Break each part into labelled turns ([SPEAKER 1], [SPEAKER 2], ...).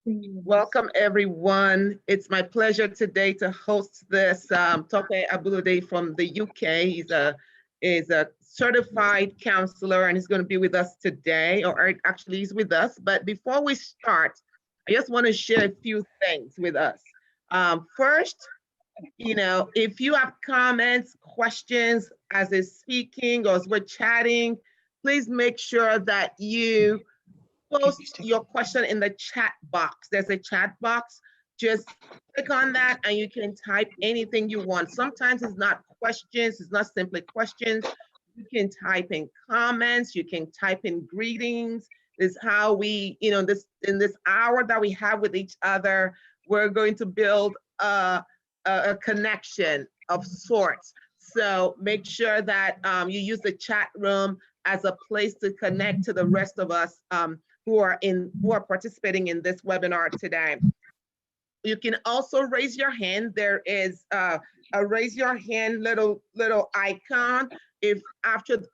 [SPEAKER 1] Welcome, everyone. It's my pleasure today to host this Tope Abulude from the UK. He's a certified counselor and he's going to be with us today, or actually he's with us. But before we start, I just want to share a few things with us. First, if you have comments, questions as is speaking or as we're chatting, please make sure that you post your question in the chat box. There's a chat box. Just click on that and you can type anything you want. Sometimes it's not questions, it's not simply questions. You can type in comments, you can type in greetings. This is how we, this in this hour that we have with each other, we're going to build a connection of sorts. So make sure that you use the chat room as a place to connect to the rest of us who are participating in this webinar today. You can also raise your hand. There is a raise your hand little icon. If after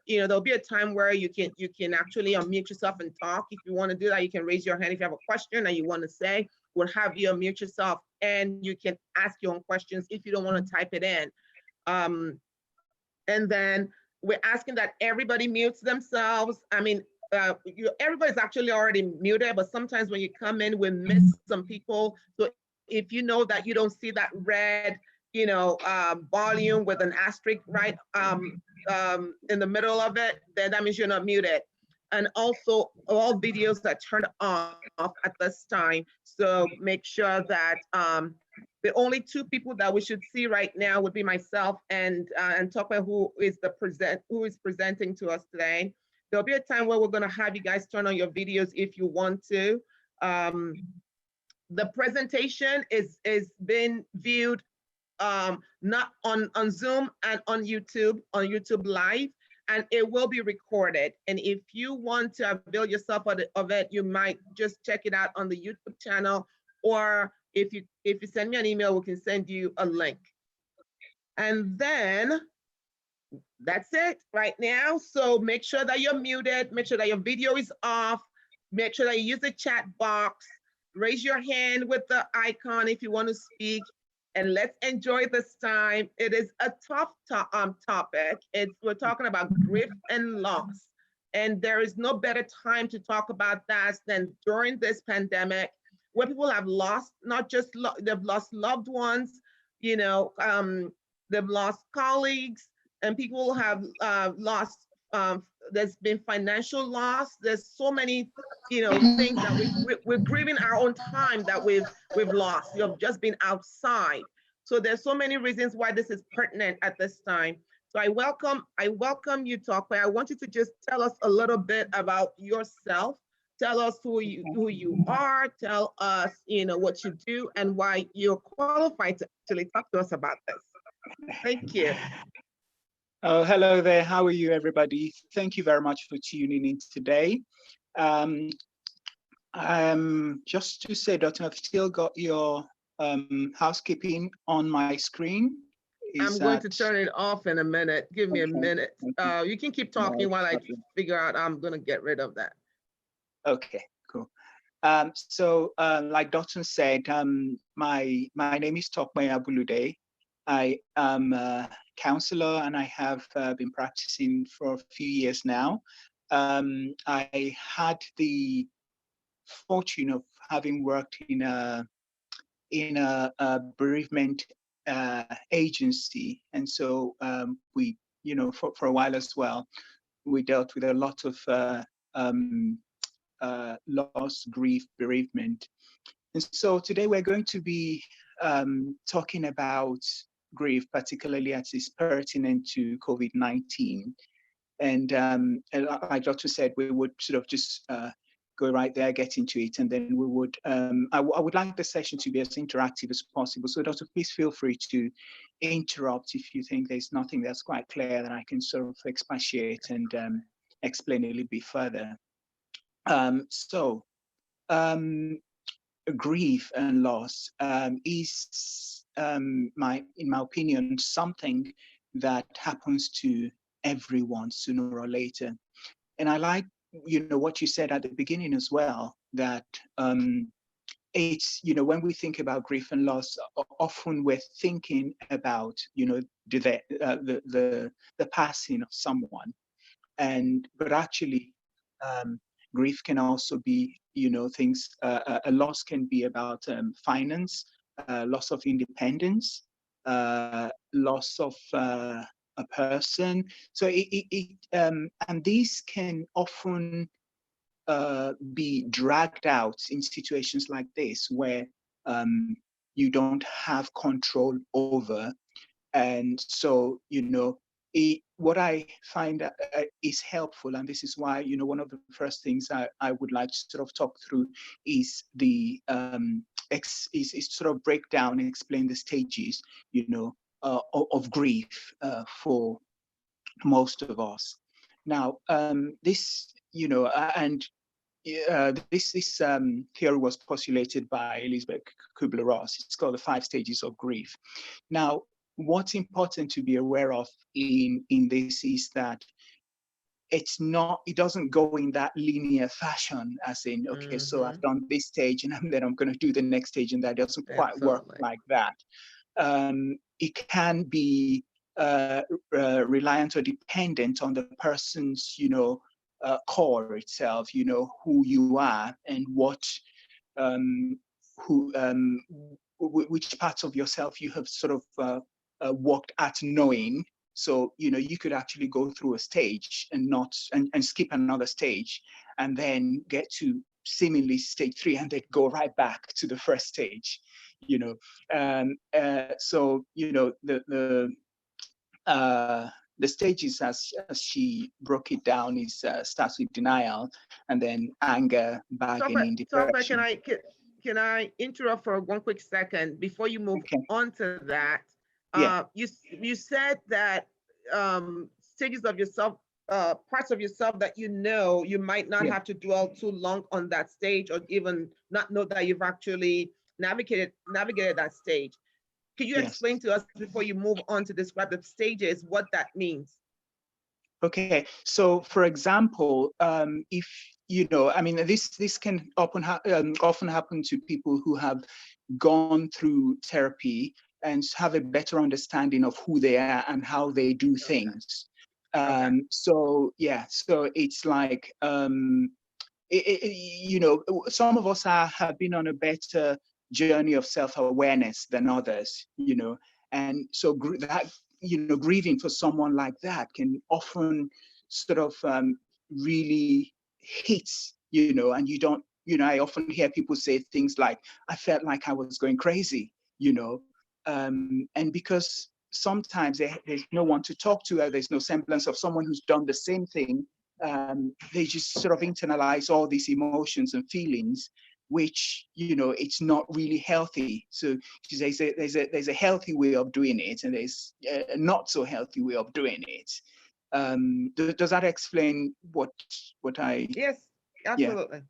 [SPEAKER 1] there'll be a time where you can actually unmute yourself and talk. If you want to do that, you can raise your hand. If you have a question that you want to say, we'll have you unmute yourself and you can ask your own questions if you don't want to type it in. And then we're asking that everybody mutes themselves. I mean, everybody's actually already muted, but sometimes when you come in, we miss some people. So if you know that you don't see that red, volume with an asterisk right in the middle of it, then that means you're not muted. And also all videos are turned off at this time. So make sure that the only two people that we should see right now would be myself and Tope, who is presenting to us today. There'll be a time where we're going to have you guys turn on your videos if you want to. The presentation is being viewed not on Zoom and on YouTube Live, and it will be recorded. And if you want to avail yourself of it, you might just check it out on the YouTube channel, or if you send me an email, we can send you a link. And then that's it right now. So make sure that you're muted, make sure that your video is off, make sure that you use the chat box, raise your hand with the icon if you want to speak, and let's enjoy this time. It is a tough topic. We're talking about grief and loss. And there is no better time to talk about that than during this pandemic, where people have lost, not just, they've lost loved ones, they've lost colleagues, and people have lost, there's been financial loss. There's so many, things that we're grieving our own time that we've lost. You've just been outside. So there's so many reasons why this is pertinent at this time. So I welcome you, Tope. I want you to just tell us a little bit about yourself. Tell us who you are. Tell us, what you do and why you're qualified to actually talk to us about this. Thank you.
[SPEAKER 2] Oh, hello there. How are you, everybody? Thank you very much for tuning in today. Just to say, Dr. I've still got your housekeeping on my screen.
[SPEAKER 1] I'm going to turn it off in a minute. Give me a minute. Okay. You can keep talking while I figure out I'm going to get rid of that.
[SPEAKER 2] Okay, cool. Like Dr. said, my name is Tope Abulude. I am a counselor and I have been practicing for a few years now. I had the fortune of having worked in a bereavement agency, and so we, for a while as well, we dealt with a lot of loss, grief, bereavement. And so today we're going to be talking about grief, particularly as it's pertinent to COVID-19. And like Dr. said, we would sort of just go right there, get into it, and then we would, I would like the session to be as interactive as possible. So Dr., please feel free to interrupt if you think there's nothing that's quite clear that I can sort of expatiate and explain a little bit further. Grief and loss is, in my opinion, something that happens to everyone sooner or later. And I like, what you said at the beginning as well, that it's, when we think about grief and loss, often we're thinking about, the passing of someone. But actually, grief can also be, things, a loss can be about finance, loss of independence, loss of a person. So and these can often be dragged out in situations like this, where you don't have control over. And so, what I find is helpful, and this is why, one of the first things I would like to sort of talk through is the is sort of break down and explain the stages, of grief for most of us. Now, this, and this theory was postulated by Elizabeth Kubler-Ross. It's called the 5 stages of grief. Now, what's important to be aware of in this is that it doesn't go in that linear fashion, as in, okay, so I've done this stage and then I'm going to do the next stage, and that doesn't quite work like that. It can be reliant or dependent on the person's, core itself, who you are and what, which parts of yourself you have sort of worked at knowing. So, you could actually go through a stage and skip another stage, and then get to seemingly stage 3 and then go right back to the first stage, so, the stages, as she broke it down, is starts with denial, and then anger, bargaining, depression.
[SPEAKER 1] Can I interrupt for one quick second before you move on to that?
[SPEAKER 2] Yeah.
[SPEAKER 1] You said that stages of yourself, parts of yourself that you might not have to dwell too long on that stage, or even not know that you've actually navigated that stage. Can you explain to us, before you move on to describe the stages, what that means?
[SPEAKER 2] Okay, so for example, if I mean, this can often happen to people who have gone through therapy and have a better understanding of who they are and how they do things. So yeah, so it's like some of us have been on a better journey of self-awareness than others, and so that, grieving for someone like that can often sort of really hit, and you don't, I often hear people say things like, I felt like I was going crazy, and because sometimes there's no one to talk to, there's no semblance of someone who's done the same thing. They just sort of internalize all these emotions and feelings, which, it's not really healthy. So there's a healthy way of doing it, and there's a not so healthy way of doing it. Does that explain what I?
[SPEAKER 1] Yes, absolutely.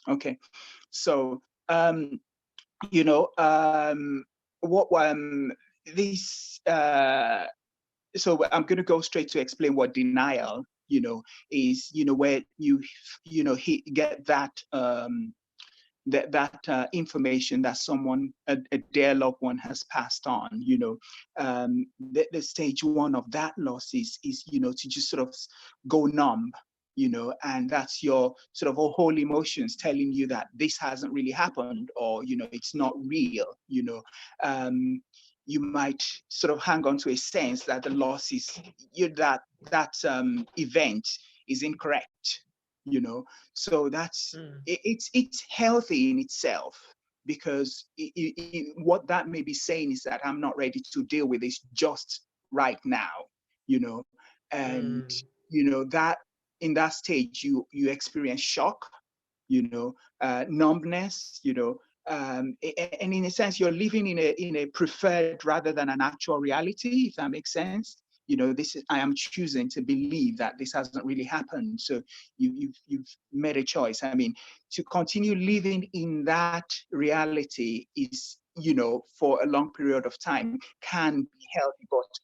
[SPEAKER 2] Yeah. Okay, so what this so I'm going to go straight to explain what denial, is, where you get that information that someone, a dear loved one, has passed on. The stage 1 of that loss is to just sort of go numb, and that's your sort of whole emotions telling you that this hasn't really happened, or it's not real. You might sort of hang on to a sense that the loss is that event is incorrect, so that's it's healthy in itself, because what that may be saying is that I'm not ready to deal with this just right now, and that in that stage you experience shock, numbness, and in a sense you're living in a preferred rather than an actual reality, if that makes sense. I am choosing to believe that this hasn't really happened. So you've made a choice. I mean, to continue living in that reality is, for a long period of time, can be healthy, but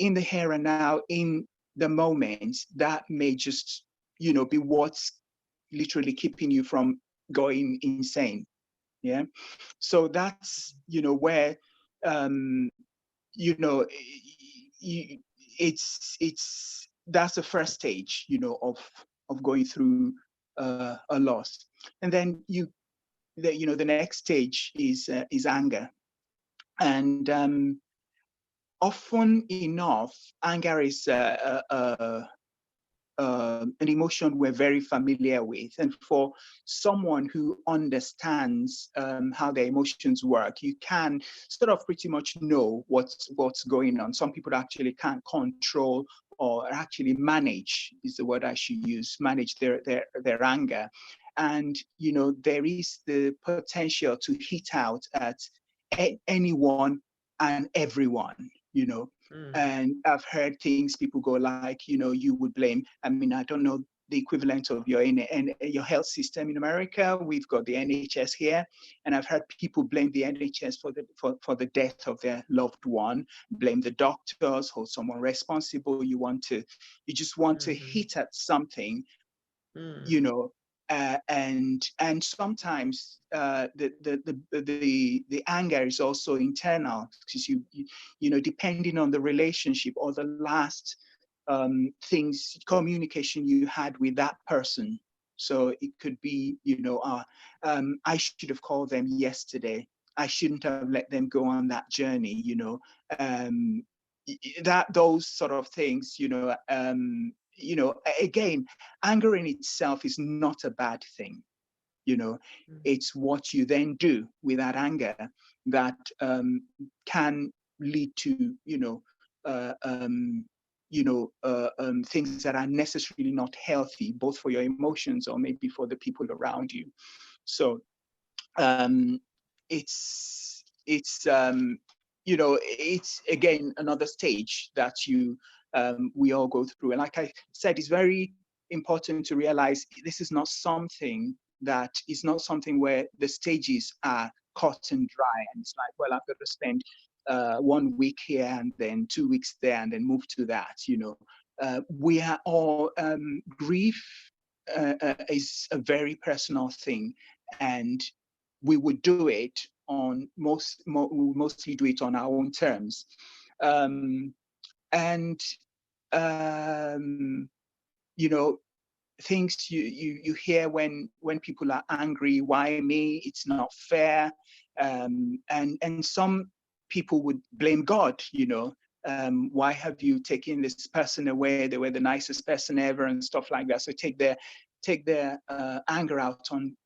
[SPEAKER 2] in the here and now, in the moment, that may just, be what's literally keeping you from going insane. Yeah. So that's, where, you know, you, that's the first stage, of going through a loss. And then the next stage is anger. And often enough, anger is an emotion we're very familiar with. And for someone who understands how their emotions work, you can sort of pretty much know what's going on. Some people actually can't control or actually manage, is the word I should use, manage their anger. And, there is the potential to hit out at anyone and everyone, and I've heard things people go like, you would blame. I mean, I don't know the equivalent of your health system in America. We've got the NHS here, and I've heard people blame the NHS for the death of their loved one, blame the doctors, hold someone responsible. You just want to hit at something, and sometimes the anger is also internal, because depending on the relationship or the last communication you had with that person. So it could be, I should have called them yesterday. I shouldn't have let them go on that journey. Those sort of things. Again, anger in itself is not a bad thing. It's what you then do with that anger that can lead to things that are necessarily not healthy, both for your emotions or maybe for the people around you. So it's again another stage that we all go through. And like I said, it's very important to realize this is not something where the stages are cut and dry, and it's like, well, I've got to spend 1 week here and then 2 weeks there and then move to that. We are all grief is a very personal thing, and we would do it on mostly do it on our own terms. And things you hear when people are angry, why me, it's not fair. And some people would blame God, why have you taken this person away? They were the nicest person ever, and stuff like that. So take their anger out on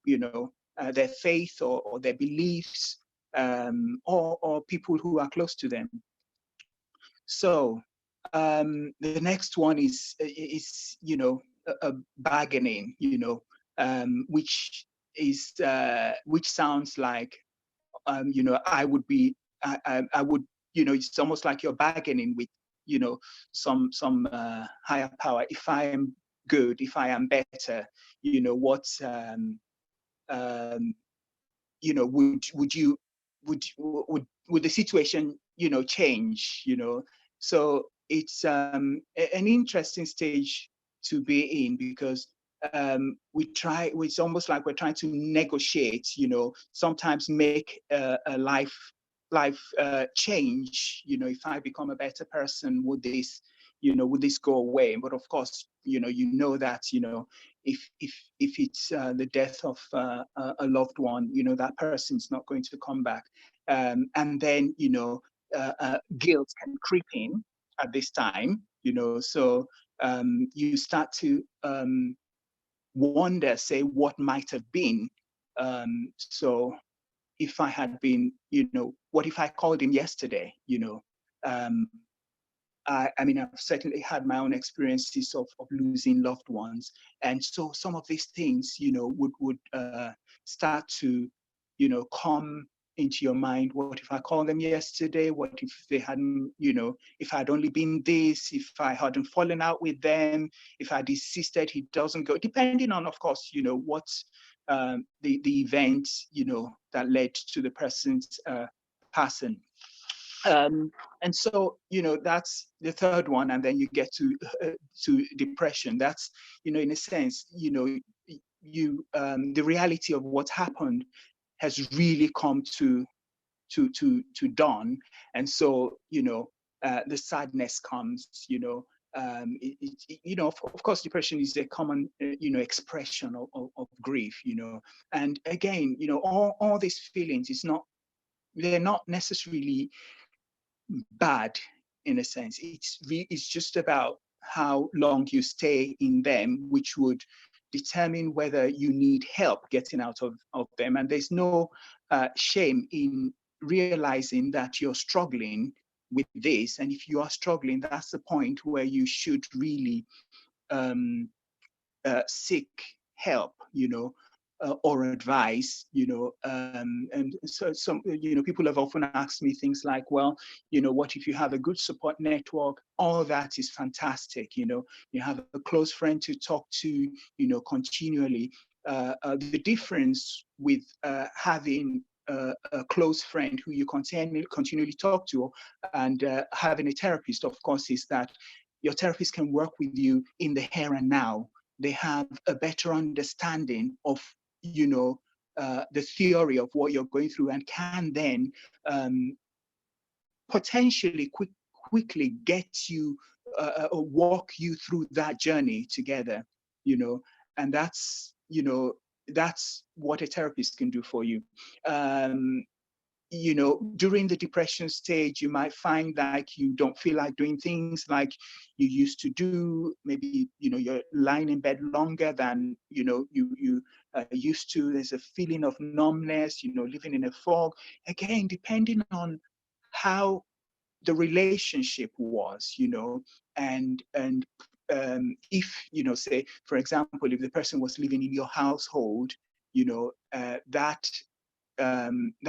[SPEAKER 2] their faith or their beliefs, or people who are close to them. So the next one is a bargaining, which sounds like I would it's almost like you're bargaining with some higher power. If I am good, if I am better, what would the situation change? So it's an interesting stage to be in, because it's almost like we're trying to negotiate, sometimes make a life change. If I become a better person, would this go away? But of course, that if it's the death of a loved one, that person's not going to come back. And then guilt can creep in at this time, so you start to wonder, say, what might have been. So if I had been, what if I called him yesterday? I mean, I've certainly had my own experiences of losing loved ones. And so some of these things, would start to, come into your mind. What if I called them yesterday? What if they hadn't, if I'd only been this, if I hadn't fallen out with them, if I'd insisted he doesn't go, depending on, of course, what the event, that led to the person's passing. And so, that's the third one. And then you get to depression. That's, in a sense, the reality of what happened has really come to dawn, and so the sadness comes. Of course, depression is a common expression of grief. And again, all these feelings, they're not necessarily bad in a sense. It's just about how long you stay in them, which would determine whether you need help getting out of them. And there's no shame in realizing that you're struggling with this. And if you are struggling, that's the point where you should really seek help, or advice, and so some, people have often asked me things like, well, what if you have a good support network? All that is fantastic. You have a close friend to talk to, continually. The difference with having a close friend who you continually talk to, and having a therapist, of course, is that your therapist can work with you in the here and now. They have a better understanding of the theory of what you're going through, and can then potentially quickly get you or walk you through that journey together. And that's what a therapist can do for you. During the depression stage, you might find like you don't feel like doing things like you used to do. Maybe, you're lying in bed longer than, you used to. There's a feeling of numbness, living in a fog. Again, depending on how the relationship was, and if, say, for example, if the person was living in your household,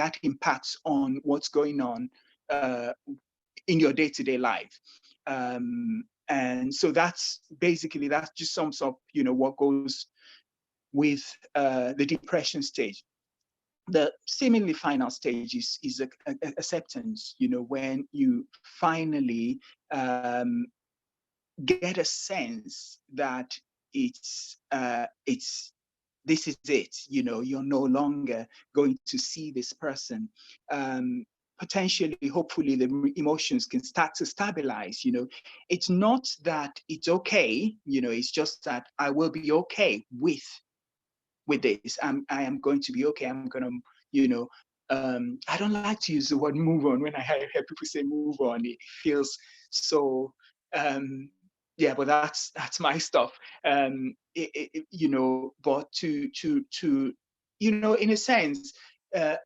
[SPEAKER 2] that impacts on what's going on in your day-to-day life. And so that's just sums up, what goes with the depression stage. The seemingly final stage is acceptance, when you finally get a sense that this is it. You're no longer going to see this person. Potentially, hopefully, the emotions can start to stabilize. It's not that it's okay. It's just that I will be okay with this. I am going to be okay. I'm going to, I don't like to use the word move on. When I hear people say move on, it feels so, yeah, but that's my stuff. But to in a sense,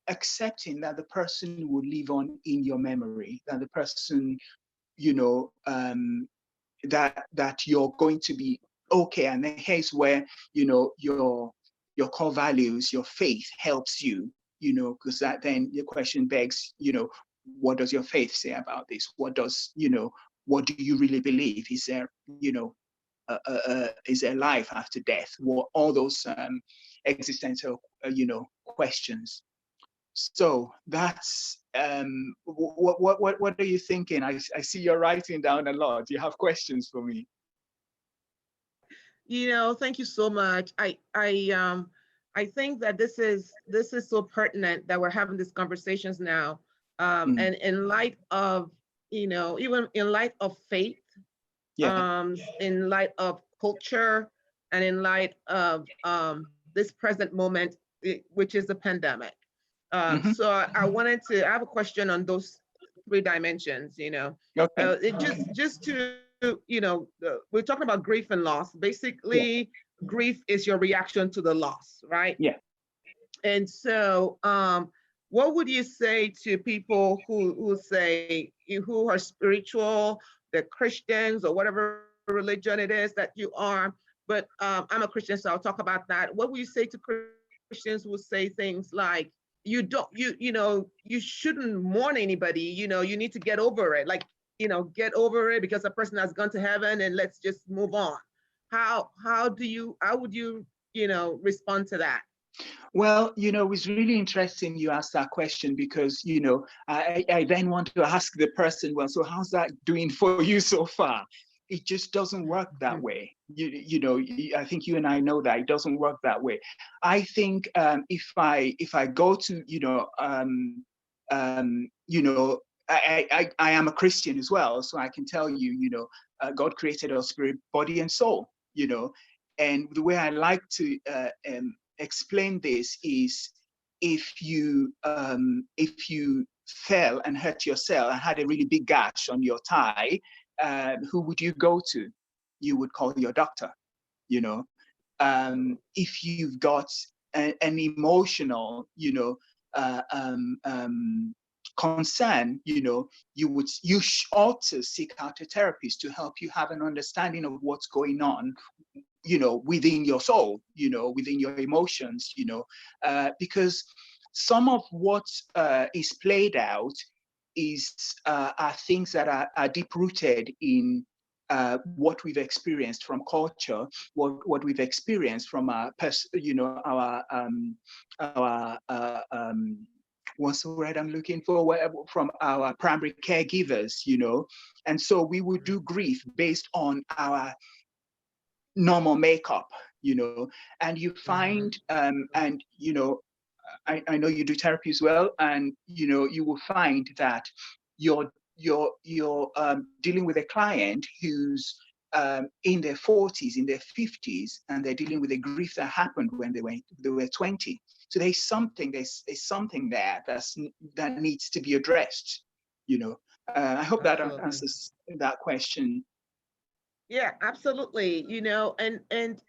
[SPEAKER 2] accepting that the person will live on in your memory, that the person, that you're going to be okay. And then here's where, your core values, your faith helps you, because that then the question begs, what does your faith say about this? What does, what do you really believe? Is there, is there life after death? What, all those existential, questions. So that's what are you thinking? I see you're writing down a lot. Do you have questions for me?
[SPEAKER 1] Thank you so much. I think that this is so pertinent that we're having these conversations now. And in light of, even in light of faith, in light of culture, and in light of this present moment, which is the pandemic. So I have a question on those three dimensions.
[SPEAKER 2] Okay.
[SPEAKER 1] Just to, we're talking about grief and loss. Basically, grief is your reaction to the loss, right?
[SPEAKER 2] Yeah.
[SPEAKER 1] And so, what would you say to people who are spiritual, they're Christians or whatever religion it is that you are? But I'm a Christian, so I'll talk about that. What would you say to Christians who say things like, you shouldn't mourn anybody, you need to get over it, like, get over it because a person has gone to heaven and let's just move on. How would you respond to that?
[SPEAKER 2] Well, it's really interesting you asked that question, because, I then want to ask the person, well, so how's that doing for you so far? It just doesn't work that way. I think you and I know that it doesn't work that way. I think if I go to, I am a Christian as well, so I can tell you, God created our spirit, body, and soul. And the way I like to explain this is, if you fell and hurt yourself and had a really big gash on your thigh, who would you go to? You would call your doctor. If you've got an emotional, concern, you ought to seek out a therapist to help you have an understanding of what's going on, within your soul, within your emotions, because some of what is played out are things that are deep rooted in what we've experienced from culture, what we've experienced from our what's the word I'm looking for? From our primary caregivers, and so we would do grief based on our normal makeup, and you find, and I know you do therapy as well, and you will find that you're dealing with a client who's in their 40s, in their 50s, and they're dealing with a grief that happened when they were 20. So there's something there that needs to be addressed. I hope that answers that question.
[SPEAKER 1] Yeah, absolutely. And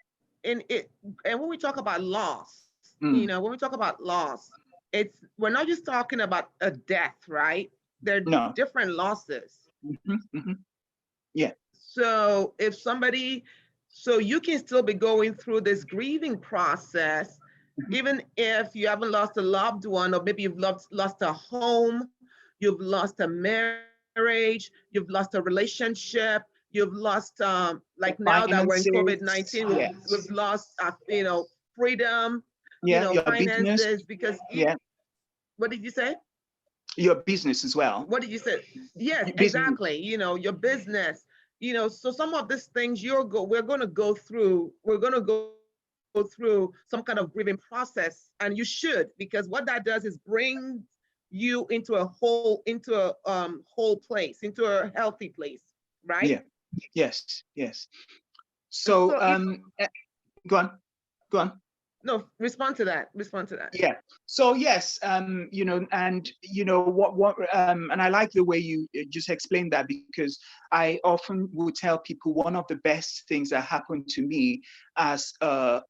[SPEAKER 1] when we talk about loss, when we talk about loss, we're not just talking about a death, right? There are different losses.
[SPEAKER 2] Yeah.
[SPEAKER 1] So so you can still be going through this grieving process, even if you haven't lost a loved one, or maybe you've lost a home, you've lost a marriage, you've lost a relationship, you've lost, like now that we're in COVID-19, we've lost, freedom,
[SPEAKER 2] your
[SPEAKER 1] finances,
[SPEAKER 2] business.
[SPEAKER 1] because what did you say?
[SPEAKER 2] Your business as well.
[SPEAKER 1] What did you say? Yes,
[SPEAKER 2] business.
[SPEAKER 1] Exactly. Your business. So some of these things we're going to go through. We're going to go through some kind of grieving process, and you should, because what that does is bring you into a whole place, into a healthy place, right?
[SPEAKER 2] Yeah. Yes. So go on.
[SPEAKER 1] No, respond to that.
[SPEAKER 2] Yeah. So yes, and what and I like the way you just explained that, because I often would tell people one of the best things that happened to me as a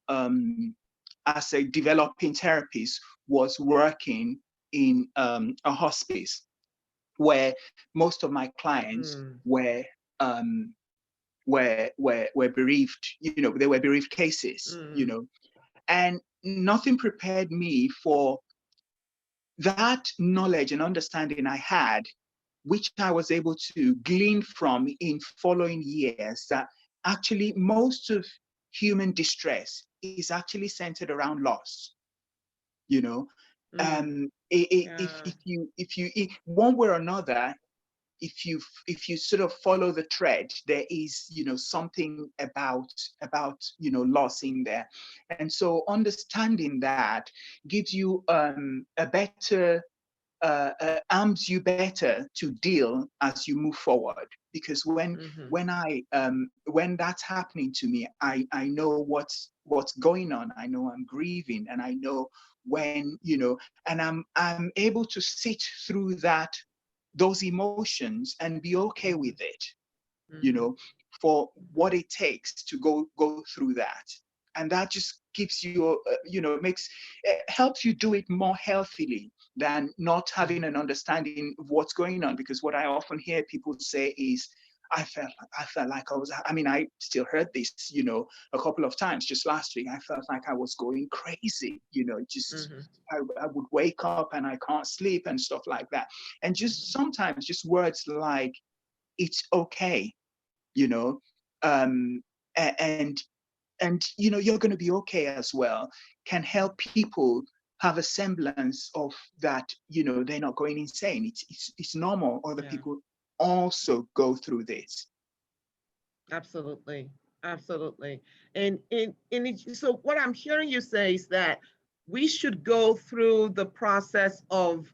[SPEAKER 2] developing therapist was working in a hospice, where most of my clients were bereaved. They were bereaved cases. And nothing prepared me for that knowledge and understanding I had, which I was able to glean from in following years, that actually most of human distress is actually centered around loss. If you one way or another, if you sort of follow the thread, there is something about loss in there. And so understanding that gives you a better arms you better to deal as you move forward, because when that's happening to me, I know what's going on. I know I'm grieving, and I know when and I'm able to sit through those emotions and be okay with it, for what it takes to go through that. And that just gives you, helps you do it more healthily than not having an understanding of what's going on. Because what I often hear people say is, I felt like I still heard this, a couple of times just last week. I felt like I was going crazy, I would wake up and I can't sleep and stuff like that. And just sometimes just words like, it's okay, and you're going to be okay as well, can help people have a semblance of that, they're not going insane. It's normal. Other people also go through this.
[SPEAKER 1] Absolutely. Absolutely. So what I'm hearing you say is that we should go through the process of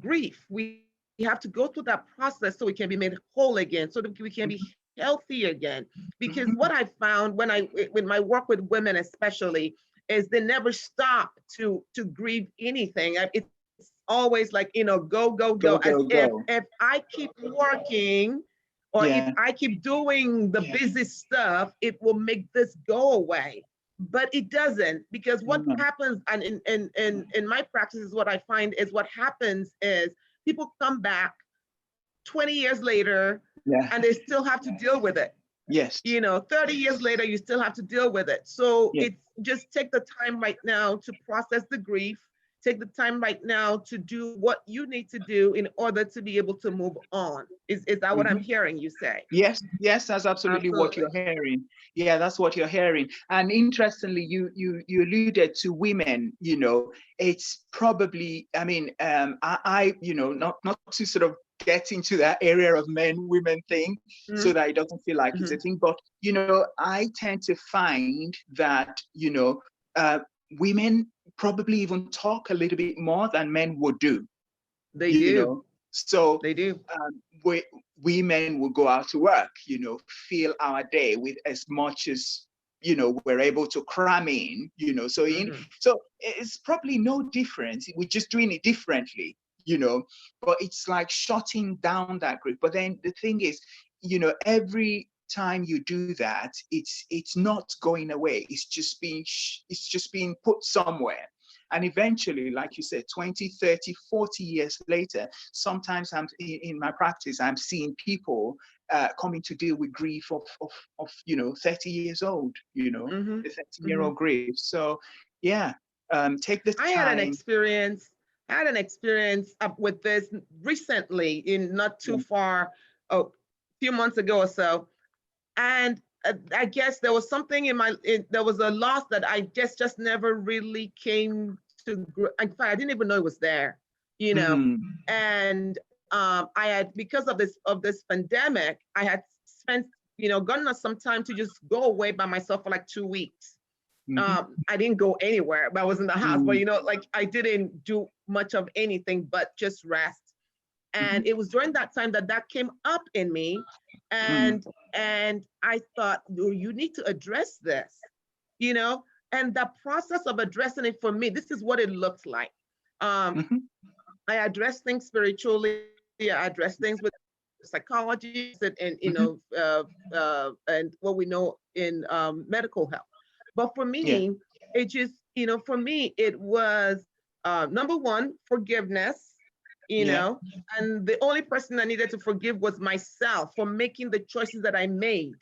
[SPEAKER 1] grief. We have to go through that process so we can be made whole again, so that we can be healthy again. Because what I
[SPEAKER 2] Mhm.
[SPEAKER 1] found when my work with women especially is they never stop to grieve anything. It's always like, go, go, go, as
[SPEAKER 2] Go,
[SPEAKER 1] if
[SPEAKER 2] go, go.
[SPEAKER 1] I keep working or if
[SPEAKER 2] Yeah.
[SPEAKER 1] I keep doing the busy stuff, it will make this go away. But it doesn't, because what
[SPEAKER 2] Mhm.
[SPEAKER 1] happens, and in my practice is what I find is what happens is people come back 20 years later
[SPEAKER 2] Yeah.
[SPEAKER 1] and they still have to deal with it.
[SPEAKER 2] Yes.
[SPEAKER 1] 30 years later, you still have to deal with it. So
[SPEAKER 2] Yeah.
[SPEAKER 1] it's just take the time right now to process the grief, take the time right now to do what you need to do in order to be able to move on. Is that what I'm
[SPEAKER 2] Mhm.
[SPEAKER 1] hearing you say?
[SPEAKER 2] Yes, yes, that's absolutely what
[SPEAKER 1] Absolutely.
[SPEAKER 2] you're hearing. Yeah, that's what you're hearing. And interestingly, you alluded to women. It's probably, I mean, not to sort of get into that area of men women thing, so
[SPEAKER 1] Mhm,
[SPEAKER 2] that it doesn't feel like it's a
[SPEAKER 1] mhm.
[SPEAKER 2] thing. But I tend to find that uh, women probably even talk a little bit more than men would do.
[SPEAKER 1] They
[SPEAKER 2] you
[SPEAKER 1] do.
[SPEAKER 2] know so
[SPEAKER 1] They do.
[SPEAKER 2] we women will go out to work, fill our day with as much as we're able to cram in,
[SPEAKER 1] Mhm.
[SPEAKER 2] so it's probably no difference. We're just doing it differently, but it's like shutting down that group. But then the thing is, every time you do that, it's not going away. It's just being put somewhere. And eventually, like you said, 20, 30, 40 years later, sometimes in my practice, I'm seeing people coming to deal with grief of 30 years old,
[SPEAKER 1] Mhm.
[SPEAKER 2] the 30-year-old
[SPEAKER 1] Mhm.
[SPEAKER 2] grief. So yeah, take the
[SPEAKER 1] I had an
[SPEAKER 2] time.
[SPEAKER 1] experience. I had an experience up with this recently, in not too
[SPEAKER 2] Yeah.
[SPEAKER 1] far, a few months ago or so. And I guess there was something there was a loss that I just never really came to. In fact, I didn't even know it was there, you know.
[SPEAKER 2] Mm,
[SPEAKER 1] And I had, because of this pandemic, I had spent, gotten us some time to just go away by myself for like 2 weeks.
[SPEAKER 2] mhm,
[SPEAKER 1] I didn't go anywhere, but I was in the house. But
[SPEAKER 2] mm,
[SPEAKER 1] like I didn't do much of anything but just rest. And
[SPEAKER 2] mhm,
[SPEAKER 1] it was during that time that that came up in me,
[SPEAKER 2] mm,
[SPEAKER 1] and I thought, "Oh, you need to address this, you know." And the process of addressing it for me, this is what it looked like. Um,
[SPEAKER 2] mhm,
[SPEAKER 1] I address things spiritually. I address things with psychology and
[SPEAKER 2] mhm.
[SPEAKER 1] and what we know in medical health. But for
[SPEAKER 2] Yeah.
[SPEAKER 1] me, it just, for me, it was number one, forgiveness, you
[SPEAKER 2] Yeah.
[SPEAKER 1] know, and the only person I needed to forgive was myself for making the choices that I made.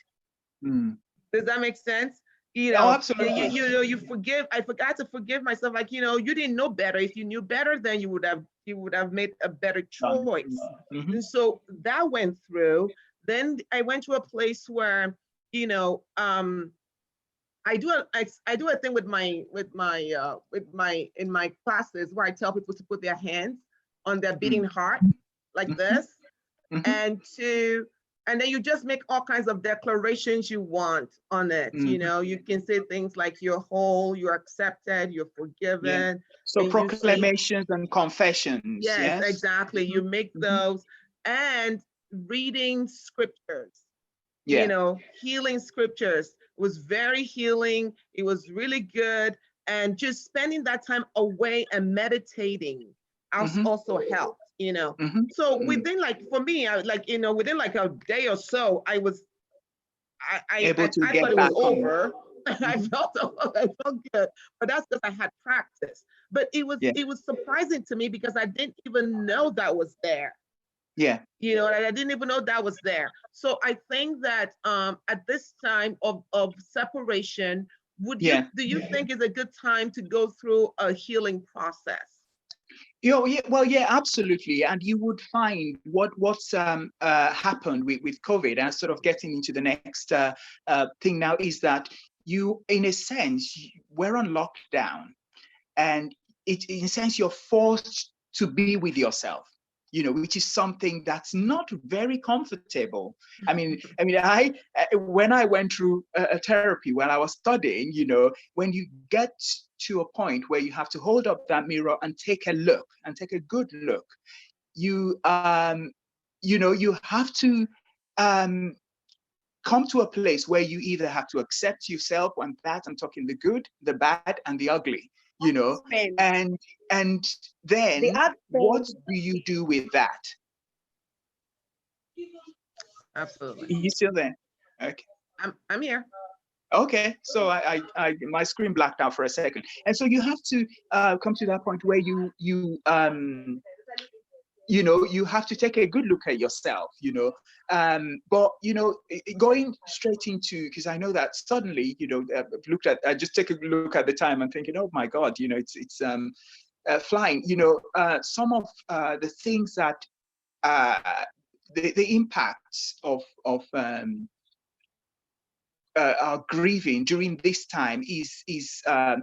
[SPEAKER 2] Mm.
[SPEAKER 1] Does that make sense?
[SPEAKER 2] Oh, absolutely.
[SPEAKER 1] You forgive. I forgot to forgive myself. Like, you didn't know better. If you knew better, then you would have made a better choice.
[SPEAKER 2] Mhm.
[SPEAKER 1] And so that went through. Then I went to a place where, you know, I do a thing with my in my classes where I tell people to put their hands on their beating
[SPEAKER 2] Mm.
[SPEAKER 1] heart like
[SPEAKER 2] Mhm.
[SPEAKER 1] this,
[SPEAKER 2] Mhm.
[SPEAKER 1] and then you just make all kinds of declarations you want on it.
[SPEAKER 2] Mhm.
[SPEAKER 1] You can say things like you're whole, you're accepted, you're
[SPEAKER 2] Yeah.
[SPEAKER 1] forgiven,
[SPEAKER 2] So
[SPEAKER 1] and you say,
[SPEAKER 2] proclamations and confessions,
[SPEAKER 1] yes,
[SPEAKER 2] yes?
[SPEAKER 1] exactly. You
[SPEAKER 2] Mhm.
[SPEAKER 1] make
[SPEAKER 2] Mhm.
[SPEAKER 1] those, and reading scriptures,
[SPEAKER 2] Yeah.
[SPEAKER 1] healing scriptures was very healing. It was really good. And just spending that time away and meditating
[SPEAKER 2] Mhm.
[SPEAKER 1] also helped.
[SPEAKER 2] Mhm.
[SPEAKER 1] So
[SPEAKER 2] Mm.
[SPEAKER 1] within, like, for me, within like a day or so,
[SPEAKER 2] Able to
[SPEAKER 1] I thought
[SPEAKER 2] get
[SPEAKER 1] it was
[SPEAKER 2] back on.
[SPEAKER 1] over.
[SPEAKER 2] Mhm.
[SPEAKER 1] I felt good, but that's because I had practice. But it was
[SPEAKER 2] Yeah.
[SPEAKER 1] it was surprising to me because I didn't even know that was there.
[SPEAKER 2] Yeah.
[SPEAKER 1] I didn't even know that was there. So I think that at this time of separation,
[SPEAKER 2] Yeah.
[SPEAKER 1] do you think is a good time to go through a healing process?
[SPEAKER 2] Yeah, well, yeah, absolutely. And you would find what's happened with COVID, and sort of getting into the next thing now, is that in a sense, we're on lockdown, and in a sense, you're forced to be with yourself. which is something that's not very comfortable. When I went through a therapy when I was studying, when you get to a point where you have to hold up that mirror and take a look and take a good look, you have to come to a place where you either have to accept yourself, and that I'm talking the good, the bad, and the ugly, and then what do you do with that?
[SPEAKER 1] Absolutely.
[SPEAKER 2] Are you still there? Okay.
[SPEAKER 1] I'm here.
[SPEAKER 2] Okay, so I my screen blacked out for a second, and so you have to come to that point where you have to take a good look at yourself, but going straight into, because I know that suddenly, I just take a look at the time and thinking, oh my God, it's flying. Some of the things that the impacts of are grieving during this time is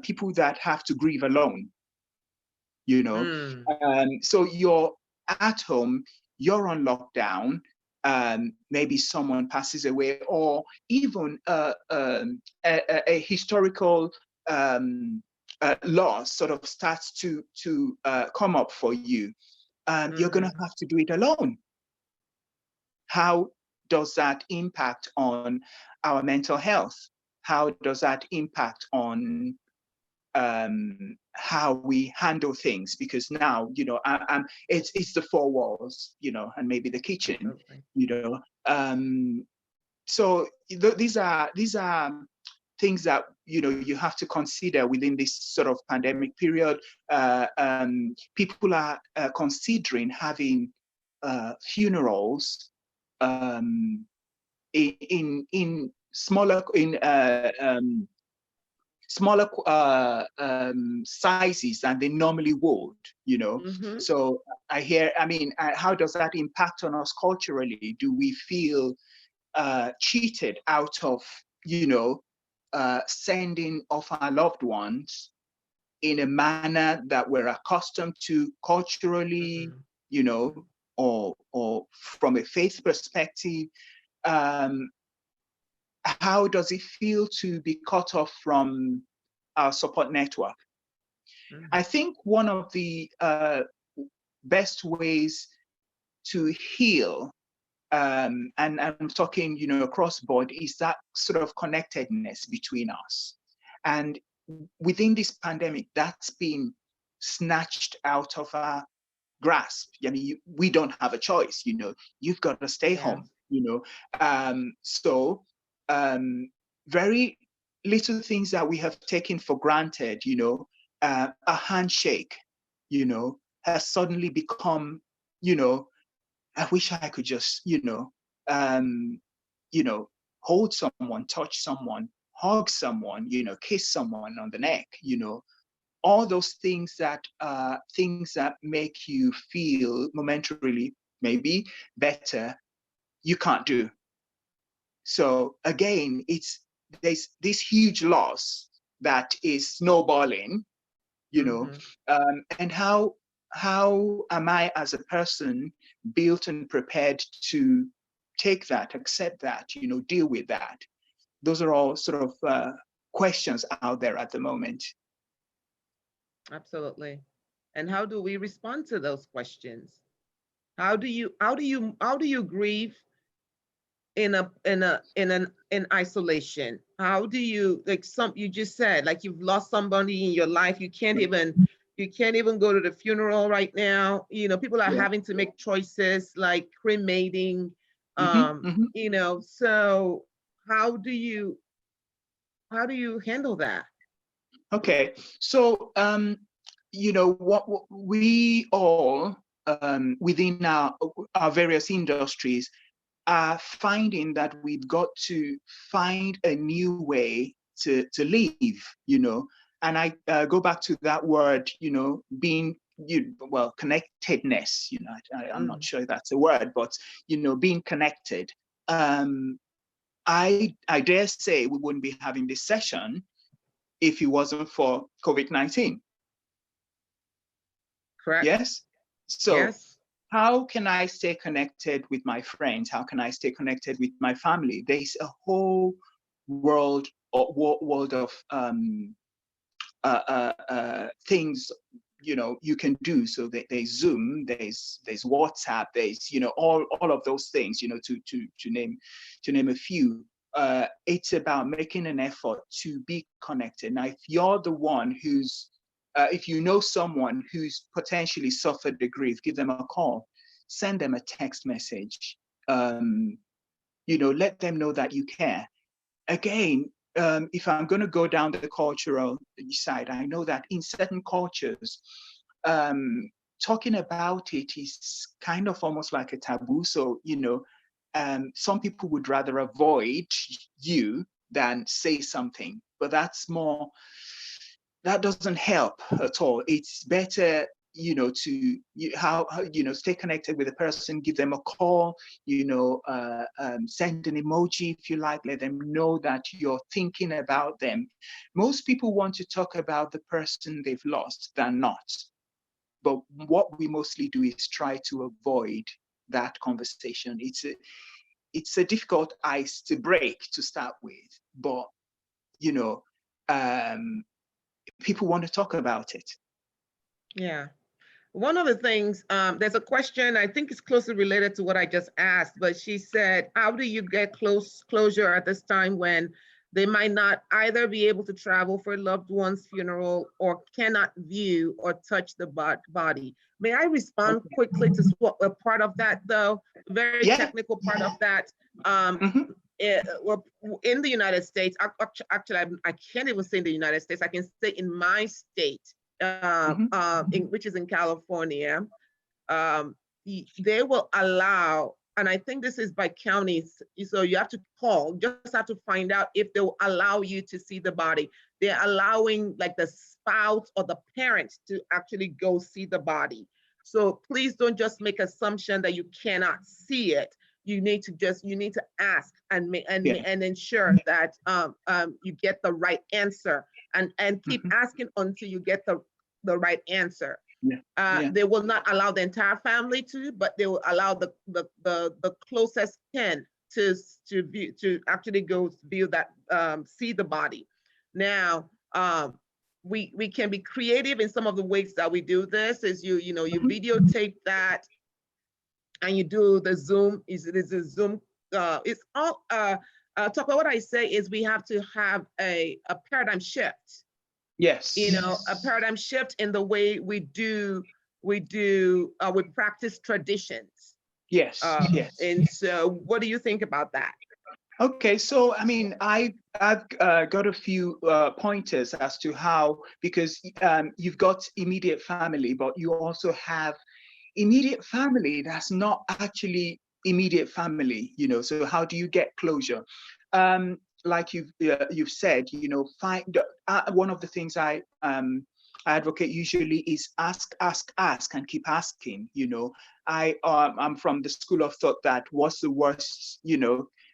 [SPEAKER 2] people that have to grieve alone. So you're at home, you're on lockdown, maybe someone passes away, or even a historical loss sort of starts to come up for you. You're going to have to do it alone. How does that impact on our mental health? How does that impact on how we handle things? Because now, it's the four walls, and maybe the kitchen, so these are things that you have to consider within this sort of pandemic period. People are considering having funerals in smaller sizes than they normally would, So how does that impact on us culturally? Do we feel cheated out of, sending off our loved ones in a manner that we're accustomed to culturally, or from a faith perspective? How does it feel to be cut off from our support network? I think one of the best ways to heal, and I'm talking, across board, is that sort of connectedness between us. And within this pandemic, that's been snatched out of our grasp. We don't have a choice, you've got to stay home, very little things that we have taken for granted, a handshake, has suddenly become, I wish I could just, hold someone, touch someone, hug someone, kiss someone on the neck, all those things that make you feel momentarily maybe better, you can't do. So again, there's this huge loss that is snowballing, and how am I as a person built and prepared to take that, accept that, deal with that? Those are all sort of questions out there at the moment.
[SPEAKER 1] Absolutely. And how do we respond to those questions? How do you grieve in isolation? How do you, like you just said, like you've lost somebody in your life, you can't even go to the funeral right now. People are having to make choices like cremating. So how do you handle that?
[SPEAKER 2] Okay, so what we all within our various industries are finding that we've got to find a new way to live, and I go back to that word, being connectedness. I'm not sure that's a word, but being connected. I dare say we wouldn't be having this session if it wasn't for COVID-19.
[SPEAKER 1] Correct.
[SPEAKER 2] Yes. So
[SPEAKER 1] yes.
[SPEAKER 2] how can I stay connected with my friends? How can I stay connected with my family? There's a whole world of things, you can do. So there's Zoom, there's WhatsApp, there's, all of those things, to name a few. It's about making an effort to be connected. Now, if you're the one who's if you know someone who's potentially suffered the grief, give them a call, send them a text message, let them know that you care. Again, if I'm going to go down the cultural side, I know that in certain cultures, talking about it is kind of almost like a taboo. So, some people would rather avoid you than say something, but that doesn't help at all. It's better, stay connected with a person, give them a call, send an emoji if you like, let them know that you're thinking about them. Most people want to talk about the person they've lost than not. But what we mostly do is try to avoid that conversation. It's a difficult ice to break to start with, but people want to talk about it.
[SPEAKER 1] Yeah. One of the things, there's a question, I think it's closely related to what I just asked, but she said, how do you get closure at this time when they might not either be able to travel for a loved one's funeral or cannot view or touch the body? May I respond quickly to a part of that, though? A very technical part of that. Well, in the United States, actually, I can't even say in the United States, I can say in my state, which is in California, they will allow, and I think this is by counties, so you have to call, just have to find out if they will allow you to see the body. They're allowing like the spouse or the parents to actually go see the body. So please don't just make assumption that you cannot see it. You need to ask and ensure that you get the right answer, and keep asking until you get the right answer. They will not allow the entire family to, but they will allow the closest kin to actually go view that, see the body. Now, we can be creative in some of the ways that we do this. Is you videotape that, and you do the Zoom. Is a Zoom? It's all. Talk about what I say is we have to have a paradigm shift.
[SPEAKER 2] Yes.
[SPEAKER 1] A paradigm shift in the way we practice traditions.
[SPEAKER 2] Yes. Yes.
[SPEAKER 1] And so, what do you think about that?
[SPEAKER 2] Okay, so I mean, I've got a few pointers as to how, because you've got immediate family, but you also have immediate family that's not actually immediate family. So how do you get closure? Like you've said, find one of the things I advocate usually is ask, and keep asking. I'm from the school of thought that what's the worst,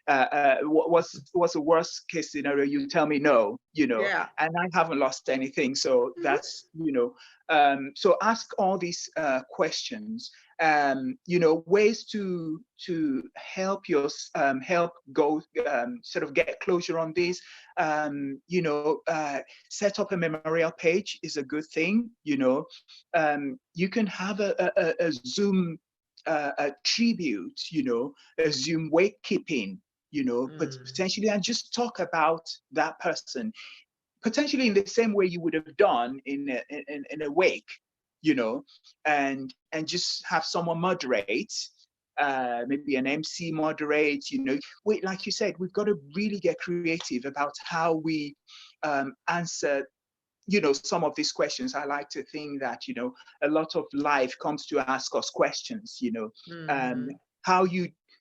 [SPEAKER 2] what's the worst case scenario? You tell me no,
[SPEAKER 1] Yeah.
[SPEAKER 2] and I haven't lost anything. So that's, so ask all these questions, ways to help help go, sort of get closure on this. Set up a memorial page is a good thing. You can have a Zoom a tribute, a Zoom wake keeping, but potentially, and just talk about that person, potentially in the same way you would have done in a wake, and just have someone moderate, maybe an MC moderate, like you said, we've got to really get creative about how we answer some of these questions. I like to think that, a lot of life comes to ask us questions,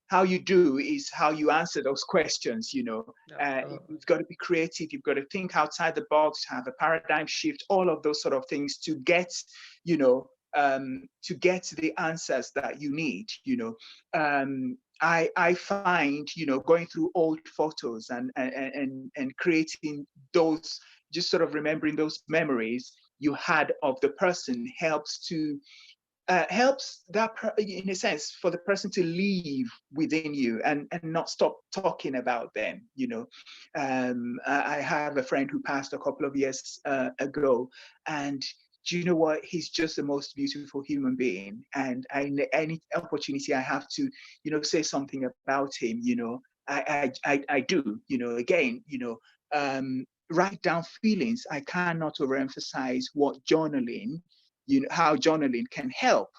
[SPEAKER 2] how you do is how you answer those questions, you've got to be creative, you've got to think outside the box, have a paradigm shift, all of those sort of things to get, the answers that you need. I find, going through old photos and creating those, just sort of remembering those memories you had of the person helps to helps that, in a sense, for the person to leave within you and not stop talking about them. I have a friend who passed a couple of years ago, and do you know what? He's just the most beautiful human being. And any opportunity I have to, say something about him, I do. Again, write down feelings. I cannot overemphasize what journaling, how journaling can help,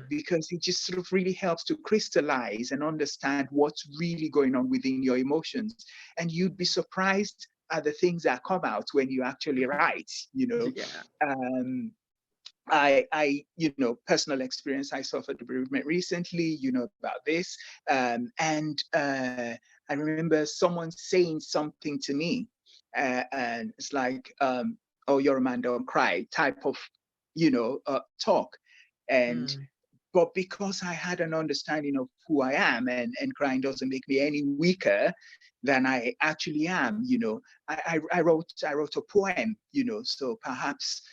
[SPEAKER 2] because it just sort of really helps to crystallize and understand what's really going on within your emotions. And you'd be surprised at the things that come out when you actually write. I personal experience, I suffered bereavement recently, about this. And I remember someone saying something to me, and it's like, oh, you're a man, don't cry type of, talk. And but because I had an understanding of who I am, and crying doesn't make me any weaker than I actually am, I wrote a poem, so perhaps,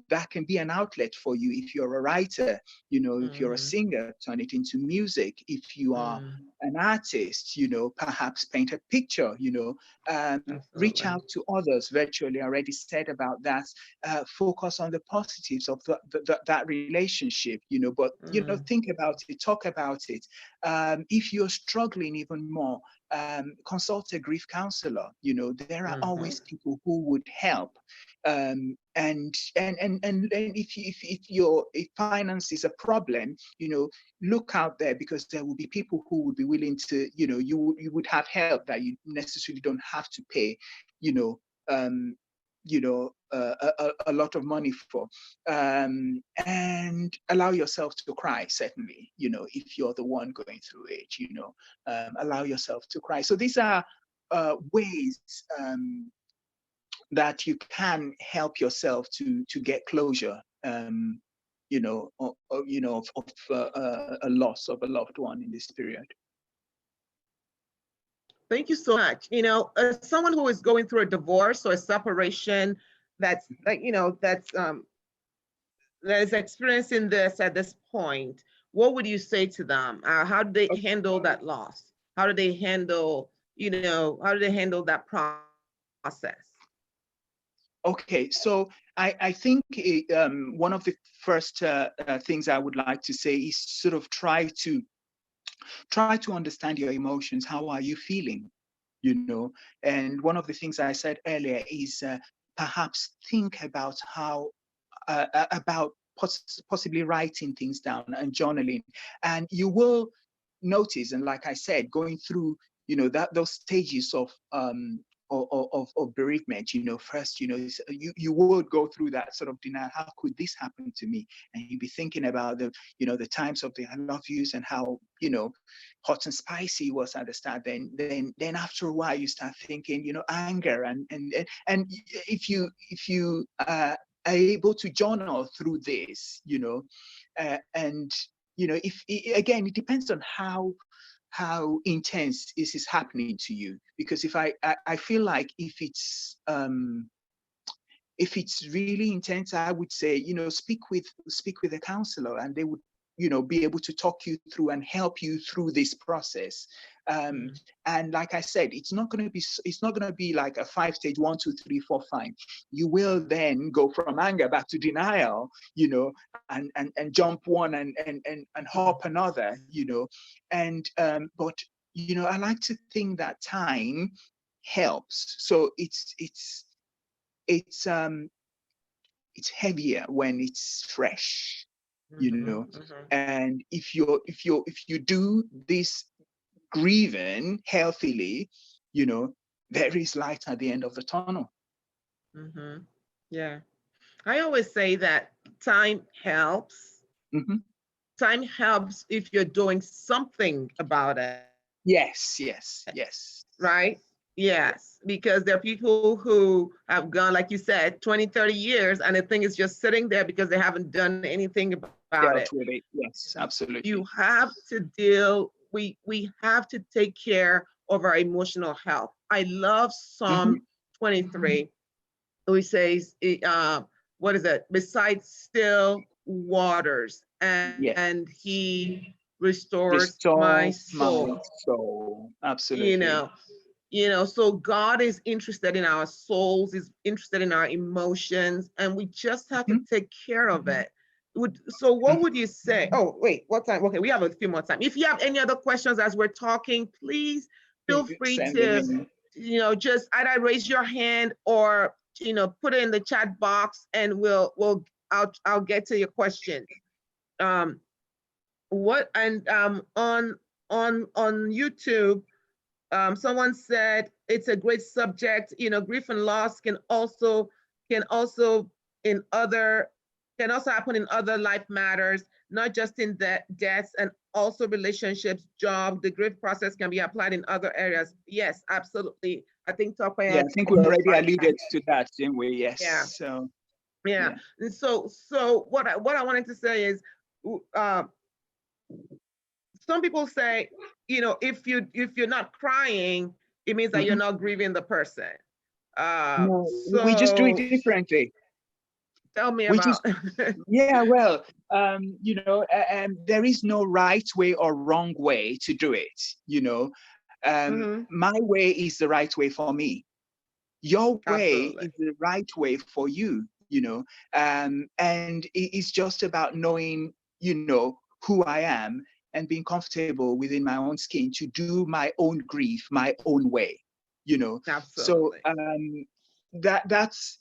[SPEAKER 2] that can be an outlet for you. If you're a writer, if you're a singer, turn it into music. If you are an artist, perhaps paint a picture, reach out to others virtually. I already said about that. Focus on the positives of that relationship, but, think about it, talk about it. If you're struggling even more, consult a grief counselor. There are always people who would help. And if finance is a problem, look out there, because there will be people who would be willing to, you would have help that you necessarily don't have to pay, a lot of money for, and allow yourself to cry. Certainly, if you're the one going through it, allow yourself to cry. So these are ways that you can help yourself to get closure, of a loss of a loved one in this period.
[SPEAKER 1] Thank you so much. As someone who is going through a divorce or a separation, that is experiencing this at this point, what would you say to them? How do they handle that loss? How do they handle, that process?
[SPEAKER 2] Okay, so I think one of the first things I would like to say is sort of try to understand your emotions. How are you feeling? And one of the things I said earlier is perhaps think about how about possibly writing things down and journaling, and you will notice, and like I said, going through those stages of bereavement, first, you would go through that sort of denial. How could this happen to me? And you'd be thinking about the times of the I love yous, and how, hot and spicy it was at the start. Then after a while, you start thinking, anger, and if you are able to journal through this, and if again, it depends on how intense is this happening to you. Because if I feel like if it's really intense, I would say, speak with a counselor, and they would, be able to talk you through and help you through this process. And like I said, it's not going to be like a 5-stage 1, 2, 3, 4, 5. You will then go from anger back to denial, and jump one and hop another, and but I like to think that time helps. So it's heavier when it's fresh, and if you do this grieving healthily, there is light at the end of the tunnel.
[SPEAKER 1] Yeah, I always say that time helps. Time helps if you're doing something about it.
[SPEAKER 2] Yes.
[SPEAKER 1] Right? Yes, because there are people who have gone, like you said, 20, 30 years, and the thing is just sitting there because they haven't done anything about it.
[SPEAKER 2] Yes, absolutely.
[SPEAKER 1] You have to deal, we have to take care of our emotional health. I love Psalm 23, which says, what is it? Besides still waters,
[SPEAKER 2] Yes.
[SPEAKER 1] and he restores my
[SPEAKER 2] Restore my
[SPEAKER 1] soul.
[SPEAKER 2] soul.
[SPEAKER 1] You
[SPEAKER 2] Absolutely.
[SPEAKER 1] know, so God is interested in our souls, is interested in our emotions, and we just have to
[SPEAKER 2] Mhm.
[SPEAKER 1] take care of it. So what
[SPEAKER 2] Mhm.
[SPEAKER 1] would you say? Oh, wait, what time? Okay, we have a few more time. If you have any other questions as we're talking, please feel free
[SPEAKER 2] Send them
[SPEAKER 1] to,
[SPEAKER 2] in.
[SPEAKER 1] just either raise your hand or, put it in the chat box, and I'll get to your questions. What and on YouTube, someone said it's a great subject. Grief and loss can also in other can also happen in other life matters, not just in deaths, and also relationships, job. The grief process can be applied in other areas. Yes, absolutely. I think Tope
[SPEAKER 2] Yeah, I
[SPEAKER 1] has
[SPEAKER 2] think we already
[SPEAKER 1] clarified that.
[SPEAKER 2] alluded to that, didn't we? Yes.
[SPEAKER 1] Yeah,
[SPEAKER 2] So
[SPEAKER 1] yeah.
[SPEAKER 2] yeah.
[SPEAKER 1] And so what I wanted to say is, uh, some people say, if you're not crying, it means that you're
[SPEAKER 2] Mhm.
[SPEAKER 1] not grieving the person.
[SPEAKER 2] No, we just do it
[SPEAKER 1] So
[SPEAKER 2] differently.
[SPEAKER 1] tell me
[SPEAKER 2] We just
[SPEAKER 1] about.
[SPEAKER 2] Yeah, well, there is no right way or wrong way to do it.
[SPEAKER 1] Mhm.
[SPEAKER 2] My way is the right way for me. Your way
[SPEAKER 1] Absolutely.
[SPEAKER 2] is the right way for you. And it's just about knowing, who I am and being comfortable within my own skin to do my own grief my own way. So
[SPEAKER 1] Absolutely.
[SPEAKER 2] that's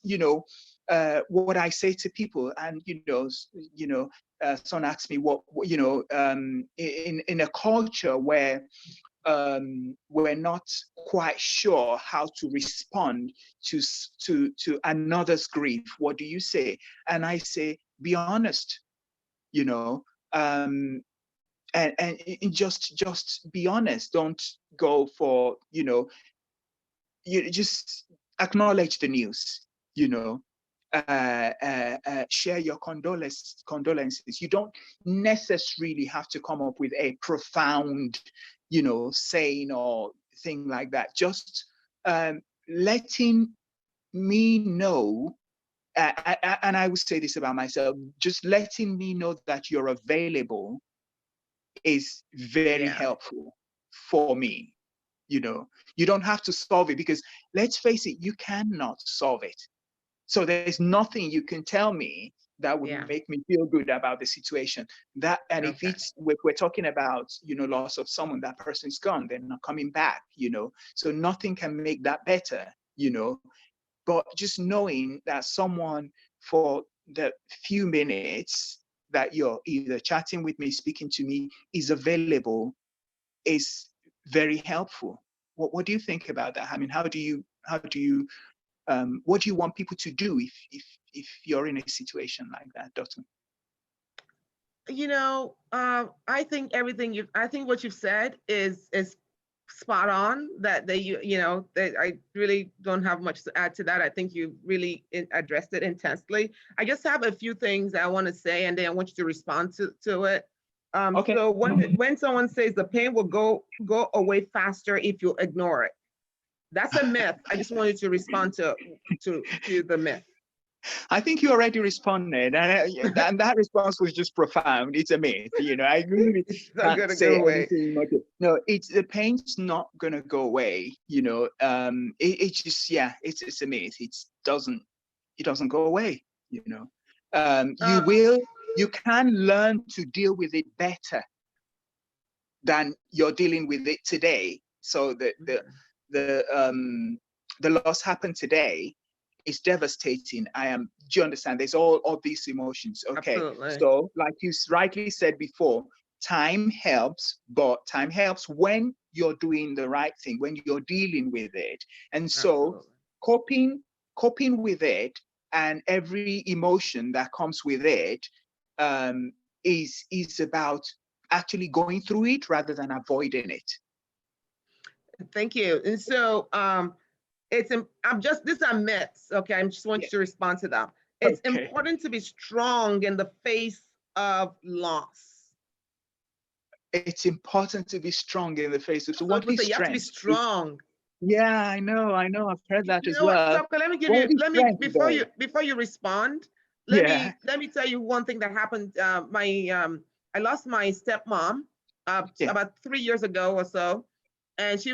[SPEAKER 2] what I say to people. And someone asked me in a culture where we're not quite sure how to respond to another's grief, what do you say? And I say, be honest, you know um and just be honest. Don't go for, you just acknowledge the news, you know share your condolences. You don't necessarily have to come up with a profound, saying or thing like that. Just letting me know, and I would say this about myself, just letting me know that you're available is very
[SPEAKER 1] Yeah.
[SPEAKER 2] helpful for me. You don't have to solve it, because let's face it, you cannot solve it. So there's nothing you can tell me that would
[SPEAKER 1] Yeah.
[SPEAKER 2] make me feel good about the situation. And if
[SPEAKER 1] Okay.
[SPEAKER 2] we're talking about, loss of someone, that person's gone, they're not coming back, so nothing can make that better. But just knowing that someone, for the few minutes that you're either chatting with me, speaking to me, is available, is very helpful. What do you think about that? I mean, what do you want people to do if you're in a situation like that, Doctor?
[SPEAKER 1] I think what you've said is spot on. That I really don't have much to add to that. I think you really addressed it intensely. I just have a few things I want to say, and then I want you to respond to it.
[SPEAKER 2] Okay.
[SPEAKER 1] So when someone says the pain will go away faster if you ignore it, that's a myth. I just wanted to respond to the myth.
[SPEAKER 2] I think you already responded, and that response was just profound. It's a myth, I really
[SPEAKER 1] It's not
[SPEAKER 2] can't
[SPEAKER 1] gonna
[SPEAKER 2] say
[SPEAKER 1] go away.
[SPEAKER 2] anything much. No, it's the pain's not gonna go away. It's just, yeah, it's a myth. It doesn't go away.
[SPEAKER 1] Um,
[SPEAKER 2] You can learn to deal with it better than you're dealing with it today. So the loss happened today. It's devastating. Do you understand? There's all these emotions. Okay.
[SPEAKER 1] Absolutely.
[SPEAKER 2] So, like you rightly said before, time helps, but time helps when you're doing the right thing, when you're dealing with it. And so
[SPEAKER 1] Absolutely.
[SPEAKER 2] coping with it, and every emotion that comes with it, is about actually going through it rather than avoiding it.
[SPEAKER 1] Thank you. And so these are myths. Okay. I just want
[SPEAKER 2] Yeah.
[SPEAKER 1] you to respond to them. It's
[SPEAKER 2] Okay.
[SPEAKER 1] important to be strong in the face of loss.
[SPEAKER 2] It's important to be strong in the face of. So,
[SPEAKER 1] So
[SPEAKER 2] what
[SPEAKER 1] people say
[SPEAKER 2] is
[SPEAKER 1] you have to be
[SPEAKER 2] strength?
[SPEAKER 1] strong.
[SPEAKER 2] Yeah, I know. I've heard that
[SPEAKER 1] You
[SPEAKER 2] as
[SPEAKER 1] know what,
[SPEAKER 2] well.
[SPEAKER 1] Topka, let me give
[SPEAKER 2] What
[SPEAKER 1] you,
[SPEAKER 2] is
[SPEAKER 1] let me,
[SPEAKER 2] strength, though?
[SPEAKER 1] before you respond,
[SPEAKER 2] Yeah.
[SPEAKER 1] let me tell you one thing that happened. I lost my stepmom
[SPEAKER 2] Yeah.
[SPEAKER 1] about 3 years ago or so, and she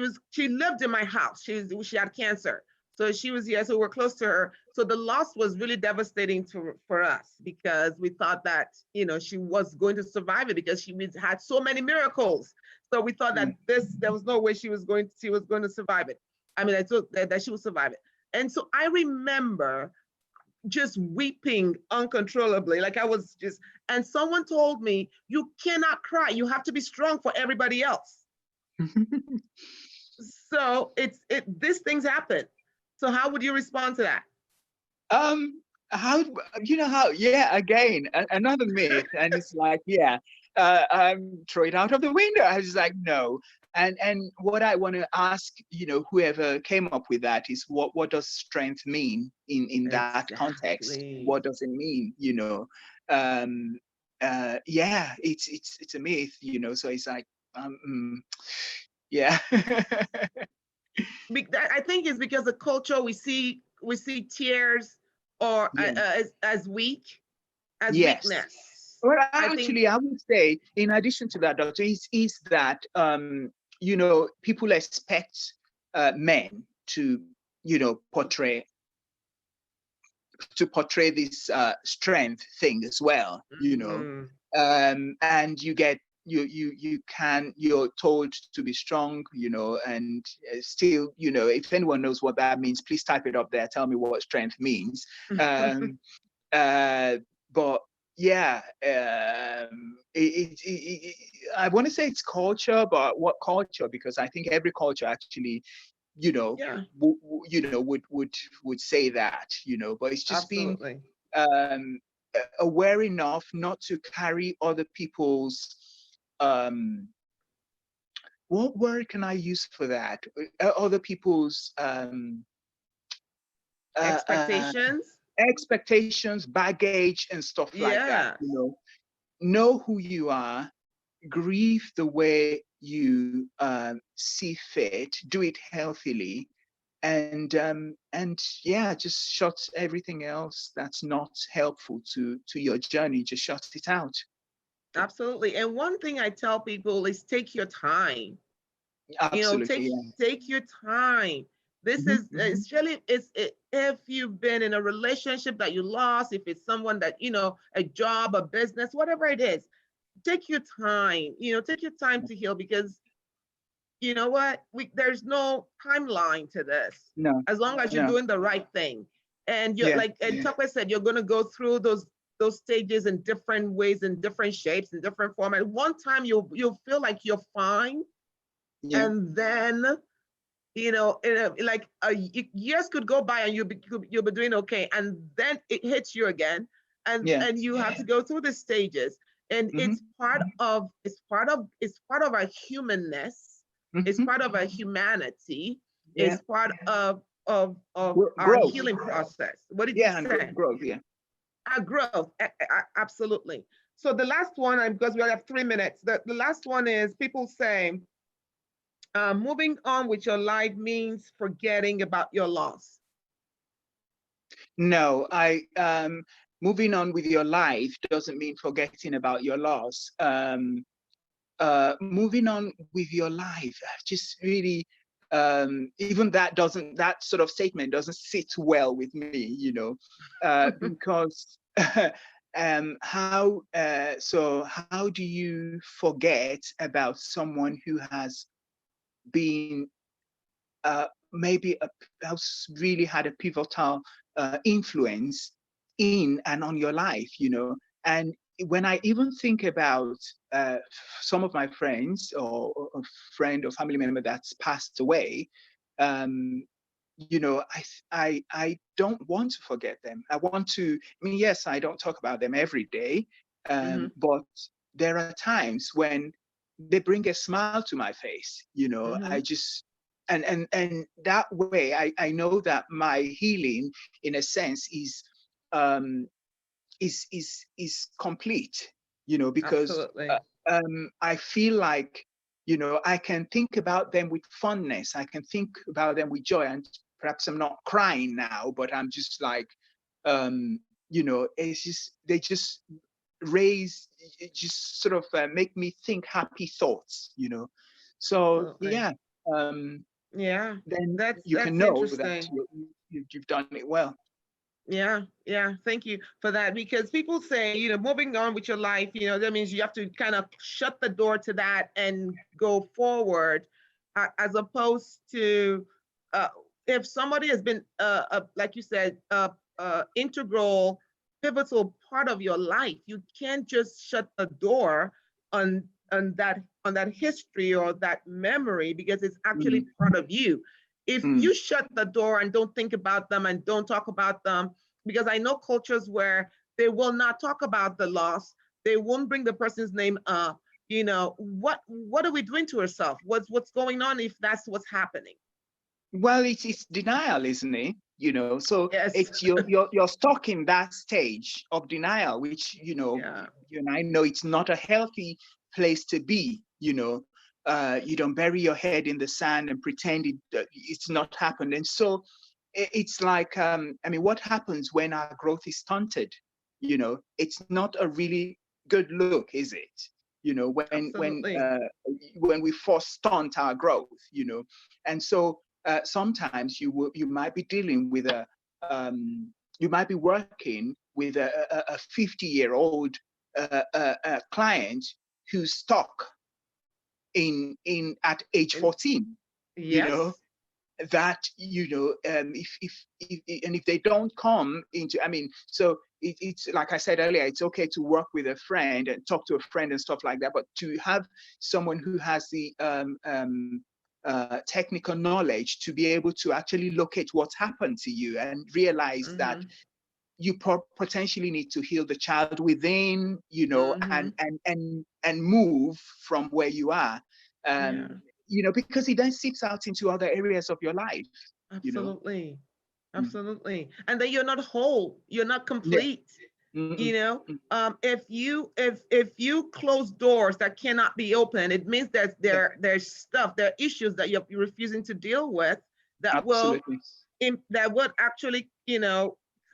[SPEAKER 1] lived in my house. She had cancer, so she was here. So we're close to her. So the loss was really devastating for us because we thought that she was going to survive it because had so many miracles. So we thought that there was no way she was going to survive it. I mean, I thought that she would survive it. And so I remember just weeping uncontrollably. Like I was just, and someone told me, you cannot cry. You have to be strong for everybody else. So these things happen. So how would you respond to that?
[SPEAKER 2] How yeah, again, another myth, and it's like, yeah, throw it out of the window. I was like, no. And what I want to ask, whoever came up with that is what does strength mean in that context?
[SPEAKER 1] Exactly.
[SPEAKER 2] What does it mean? Yeah, it's a myth, so it's like, yeah.
[SPEAKER 1] I think it's because the culture we see tears or
[SPEAKER 2] Yeah.
[SPEAKER 1] as
[SPEAKER 2] Yes.
[SPEAKER 1] weakness.
[SPEAKER 2] Well,
[SPEAKER 1] I think
[SPEAKER 2] actually, I would say, in addition to that, Doctor, is that people expect men to portray this strength thing as well.
[SPEAKER 1] mhm,
[SPEAKER 2] And you're told to be strong, and still, if anyone knows what that means, please type it up there. Tell me what strength means. Um, but yeah, I want to say it's culture, but what culture? Because I think every culture actually,
[SPEAKER 1] yeah,
[SPEAKER 2] would say that, but it's just being
[SPEAKER 1] absolutely.
[SPEAKER 2] um, aware enough not to carry other people's what word can I use for that? Other people's uh, uh,
[SPEAKER 1] Expectations.
[SPEAKER 2] expectations, baggage, and stuff like that.
[SPEAKER 1] Yes,
[SPEAKER 2] Know who you are, grieve the way you see fit, do it healthily, and yeah, just shut everything else that's not helpful to your journey. Just shut it out.
[SPEAKER 1] absolutely. And one thing I tell people is take your time.
[SPEAKER 2] Absolutely,
[SPEAKER 1] Take
[SPEAKER 2] yeah.
[SPEAKER 1] your time. This
[SPEAKER 2] Mhm,
[SPEAKER 1] is
[SPEAKER 2] mhm.
[SPEAKER 1] if you've been in a relationship that you lost, if it's someone that a job, a business, whatever it is, take your time. Take your time to heal because you know what? There's no timeline to this.
[SPEAKER 2] No,
[SPEAKER 1] As long as you're
[SPEAKER 2] no,
[SPEAKER 1] doing the right thing, and you're
[SPEAKER 2] yeah,
[SPEAKER 1] like, and
[SPEAKER 2] yeah,
[SPEAKER 1] Tucker said, you're going to go through those stages in different ways, in different shapes, in different formats. One time you'll feel like you're fine,
[SPEAKER 2] yeah,
[SPEAKER 1] and then years could go by and you'll be doing okay, and then it hits you again,
[SPEAKER 2] yeah.
[SPEAKER 1] and you have to go through the stages, and
[SPEAKER 2] Hmm.
[SPEAKER 1] it's part of our humanness, it's
[SPEAKER 2] Hmm.
[SPEAKER 1] part of our humanity,
[SPEAKER 2] Yeah.
[SPEAKER 1] it's part of our
[SPEAKER 2] Growth.
[SPEAKER 1] healing process. What did you
[SPEAKER 2] Yeah, and
[SPEAKER 1] say?
[SPEAKER 2] growth. Yeah.
[SPEAKER 1] Our growth. Absolutely. So the last one, because we only have 3 minutes, the last one is people say, moving on with your life means forgetting about your loss.
[SPEAKER 2] No, moving on with your life doesn't mean forgetting about your loss. Moving on with your life, just really, even that sort of statement doesn't sit well with me, because how do you forget about someone who has been maybe has really had a pivotal influence in and on your life, And when I even think about some of my friends or a friend or family member that's passed away, um, I don't want to forget them. I want to. I mean, yes, I don't talk about them every day,
[SPEAKER 1] Mm-hmm.
[SPEAKER 2] but there are times when they bring a smile to my face.
[SPEAKER 1] Mm-hmm.
[SPEAKER 2] I just and that way I know that my healing in a sense um is complete, because
[SPEAKER 1] Absolutely.
[SPEAKER 2] I feel like I can think about them with fondness, I can think about them with joy, and perhaps I'm not crying now, but I'm just like it's just, they just raise, it just sort of make me think happy thoughts. So
[SPEAKER 1] Absolutely.
[SPEAKER 2] yeah, um,
[SPEAKER 1] Yeah,
[SPEAKER 2] then you can
[SPEAKER 1] that's
[SPEAKER 2] know that
[SPEAKER 1] interesting.
[SPEAKER 2] you've done it well.
[SPEAKER 1] Yeah, yeah. Thank you for that. Because people say, moving on with your life, that means you have to kind of shut the door to that and go forward, as opposed to, uh, if somebody has been, like you said, integral, pivotal part of your life, you can't just shut the door on that history or that memory, because it's actually
[SPEAKER 2] Mm,
[SPEAKER 1] part of you. If
[SPEAKER 2] mm.
[SPEAKER 1] you shut the door and don't think about them and don't talk about them, because I know cultures where they will not talk about the loss, they won't bring the person's name up. What are we doing to ourselves? What's going on if that's what's happening?
[SPEAKER 2] Well, it's denial, isn't it? So
[SPEAKER 1] Yes.
[SPEAKER 2] it's you're stuck in that stage of denial, which
[SPEAKER 1] Yeah.
[SPEAKER 2] you and I know it's not a healthy place to be. You don't bury your head in the sand and pretend it's not happened. And so it's like, I mean, what happens when our growth is stunted? It's not a really good look, is it?
[SPEAKER 1] Absolutely.
[SPEAKER 2] When we force stunt our growth. And so sometimes you might be dealing with you might be working with a 50-year-old client who's stuck in at age
[SPEAKER 1] And
[SPEAKER 2] 14. You know
[SPEAKER 1] yes.
[SPEAKER 2] that if they don't come into, I mean, so it's like I said earlier, it's okay to work with a friend and talk to a friend and stuff like that, but to have someone who has the technical knowledge to be able to actually locate what's happened to you and realize that
[SPEAKER 1] Mm-hmm.
[SPEAKER 2] you potentially need to heal the child within,
[SPEAKER 1] Mm-hmm.
[SPEAKER 2] and move from where you are,
[SPEAKER 1] Yeah.
[SPEAKER 2] um, because it then seeps out into other areas of your life, you know.
[SPEAKER 1] Absolutely.
[SPEAKER 2] Mm.
[SPEAKER 1] Absolutely. And then you're not whole. You're not
[SPEAKER 2] Yeah.
[SPEAKER 1] complete. you
[SPEAKER 2] Mm-mm.
[SPEAKER 1] know
[SPEAKER 2] Mm.
[SPEAKER 1] if you close doors that cannot be opened, it means that
[SPEAKER 2] Yeah,
[SPEAKER 1] there's stuff, there are issues that you're refusing to deal with, that will
[SPEAKER 2] absolutely.
[SPEAKER 1] that would actually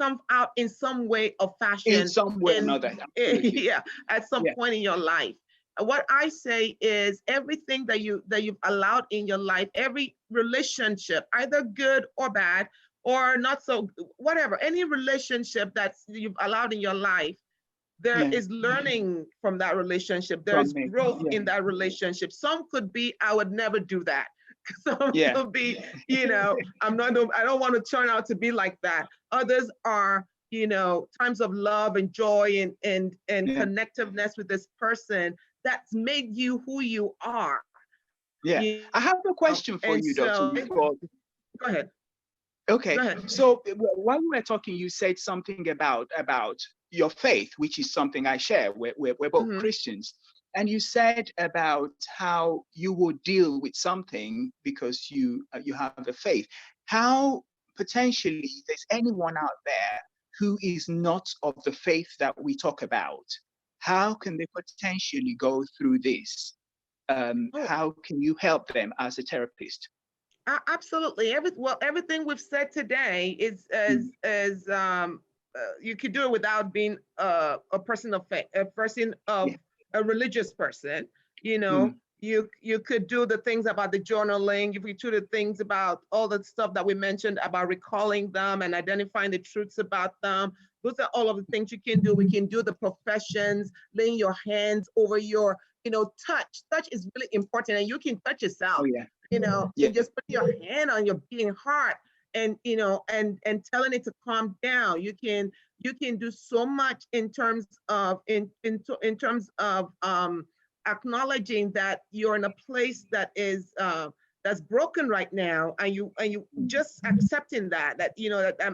[SPEAKER 1] come out in some way or
[SPEAKER 2] In
[SPEAKER 1] fashion,
[SPEAKER 2] some way or
[SPEAKER 1] in
[SPEAKER 2] another, absolutely.
[SPEAKER 1] yeah, at some
[SPEAKER 2] Yeah.
[SPEAKER 1] point in your life. What I say is, everything that you've allowed in your life, every relationship, either good or bad or not so, whatever, any relationship that you've allowed in your life, there
[SPEAKER 2] Yeah.
[SPEAKER 1] is learning from that relationship. There is
[SPEAKER 2] From me.
[SPEAKER 1] growth
[SPEAKER 2] Yeah.
[SPEAKER 1] in that relationship. Some could be, I would never do that. Some
[SPEAKER 2] Yeah.
[SPEAKER 1] could be, I don't want to turn out to be like that. Others are, times of love and joy and
[SPEAKER 2] Yeah.
[SPEAKER 1] connectiveness with this person that's made you who you are.
[SPEAKER 2] Yeah.
[SPEAKER 1] You
[SPEAKER 2] I have a question for
[SPEAKER 1] and
[SPEAKER 2] you, Doctor.
[SPEAKER 1] so
[SPEAKER 2] Before.
[SPEAKER 1] go ahead.
[SPEAKER 2] Okay,
[SPEAKER 1] Go ahead.
[SPEAKER 2] so while we were talking, you said something about your faith, which is something I share. We're both
[SPEAKER 1] Hmm.
[SPEAKER 2] Christians, and you said about how you would deal with something because you have a faith. How potentially there's anyone out there who is not of the faith that we talk about? How can they potentially go through this?
[SPEAKER 1] Oh,
[SPEAKER 2] How can you help them as a therapist?
[SPEAKER 1] absolutely. Everything we've said today is
[SPEAKER 2] Mm,
[SPEAKER 1] you could do it without being a person of faith, a person
[SPEAKER 2] yeah.
[SPEAKER 1] of a religious person. You know,
[SPEAKER 2] Mm,
[SPEAKER 1] you could do the things about the journaling. If we do the things about all the stuff that we mentioned about recalling them and identifying the truths about them. Those are all of the things you can do. We can do the professions, laying your hands over your, touch. Touch is really important, and you can touch
[SPEAKER 2] oh
[SPEAKER 1] yourself,
[SPEAKER 2] yeah.
[SPEAKER 1] and
[SPEAKER 2] Yeah.
[SPEAKER 1] just put your hand on your beating heart, and and telling it to calm down. You can do so much in terms of in terms of acknowledging that you're in a place that is that's broken right now, and you just accepting that that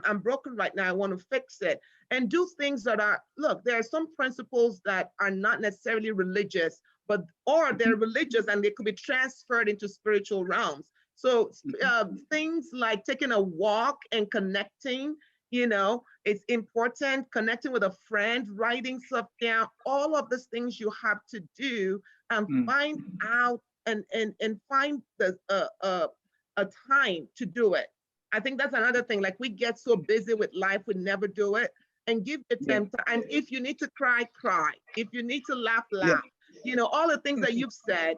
[SPEAKER 1] I'm broken right now, I want to fix it, and do things that are, look, there are some principles that are not necessarily religious, but or they're religious and they could be transferred into spiritual realms. So
[SPEAKER 2] Mhm.
[SPEAKER 1] things like taking a walk and connecting, it's important. Connecting with a friend, writing stuff down, all of these things you have to do, and
[SPEAKER 2] Mm.
[SPEAKER 1] find out and find a time to do it. I think that's another thing. Like, we get so busy with life, we never do it. and give it them time. And if you need to cry, cry. If you need to laugh, laugh. All the things that you've said,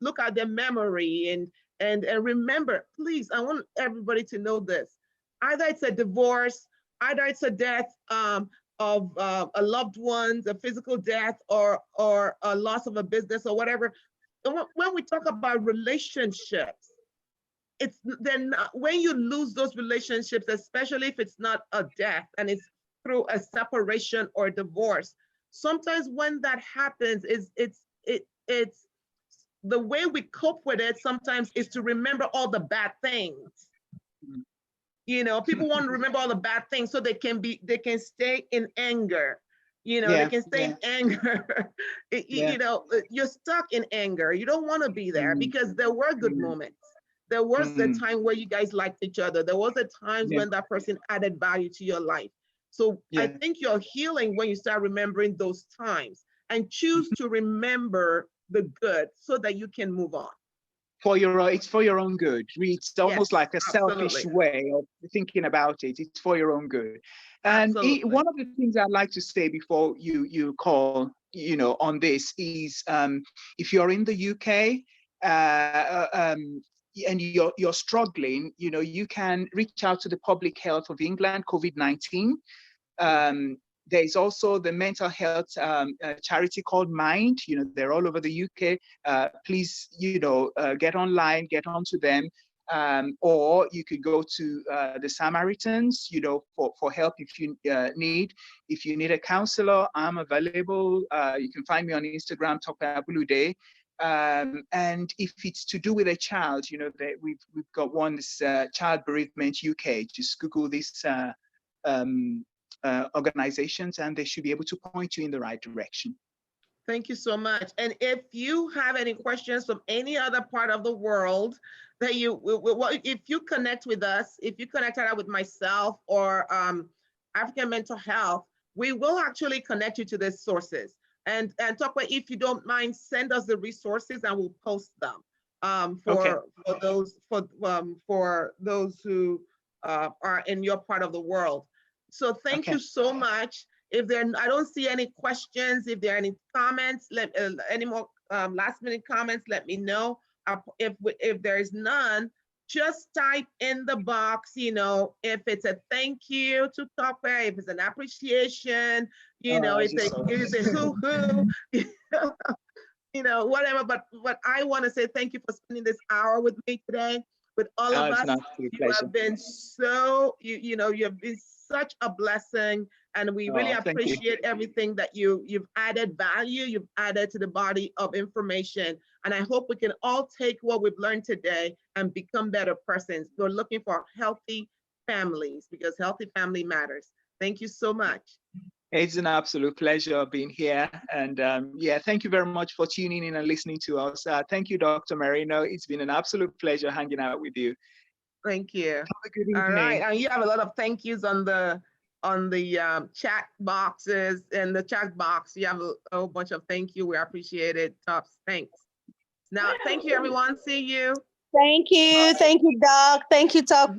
[SPEAKER 1] look at their memory and remember, please, I want everybody to know this. Either it's a divorce, either it's a death of a loved one, a physical death, or a loss of a business or whatever. When we talk about relationships, it's then when you lose those relationships, especially if it's not a death and it's through a separation or divorce. Sometimes when that happens, it's the way we cope with it sometimes is to remember all the bad things. People want to remember all the bad things so they can stay in anger. They can stay in anger. You're stuck in anger. You don't want to be there because there were good moments. There was a time where you guys liked each other. There was a time when that person added value to your life. So I think you're healing when you start remembering those times and choose to remember the good so that you can move on.
[SPEAKER 2] It's for your own good. It's almost like a selfish way of thinking about it. It's for your own good. And one of the things I'd like to say before you call, on this is if you're in the UK, and you're struggling, you can reach out to the Public Health of England, COVID-19. There's also the mental health charity called Mind. They're all over the UK. Please, get online, get onto them. Or you could go to the Samaritans, for help if you need. If you need a counselor, I'm available. You can find me on Instagram, Tope Abulude. And if it's to do with a child, that we've got one, this Child Bereavement UK. Just Google this organizations, and they should be able to point you in the right direction.
[SPEAKER 1] Thank you so much. And if you have any questions from any other part of the world that if you connect with us, if you connect with myself or African Mental Health, we will actually connect you to these sources. And talk about, if you don't mind, send us the resources and we'll post them for those who are in your part of the world. So thank you so much. I don't see any questions. If there are any comments, any more last minute comments, let me know. If there is none, just type in the box, if it's a thank you to Tope, if it's an appreciation, it's a hoo-hoo, whatever. But I want to say thank you for spending this hour with me today, with all of us. You have been you have been such a blessing, and we really appreciate everything that you've added value, you've added to the body of information. And I hope we can all take what we've learned today and become better persons. We're looking for healthy families because healthy family matters. Thank you so much.
[SPEAKER 2] It's an absolute pleasure being here. And thank you very much for tuning in and listening to us. Thank you, Dr. Marino. It's been an absolute pleasure hanging out with you.
[SPEAKER 1] Thank you.
[SPEAKER 2] Have a good evening.
[SPEAKER 1] All right, and you have a lot of thank yous on the chat boxes. In the chat box, you have a whole bunch of thank you. We appreciate it. Tops, thanks. Now, thank you, everyone. See you.
[SPEAKER 3] Thank you, Doc. Thank you, Tope.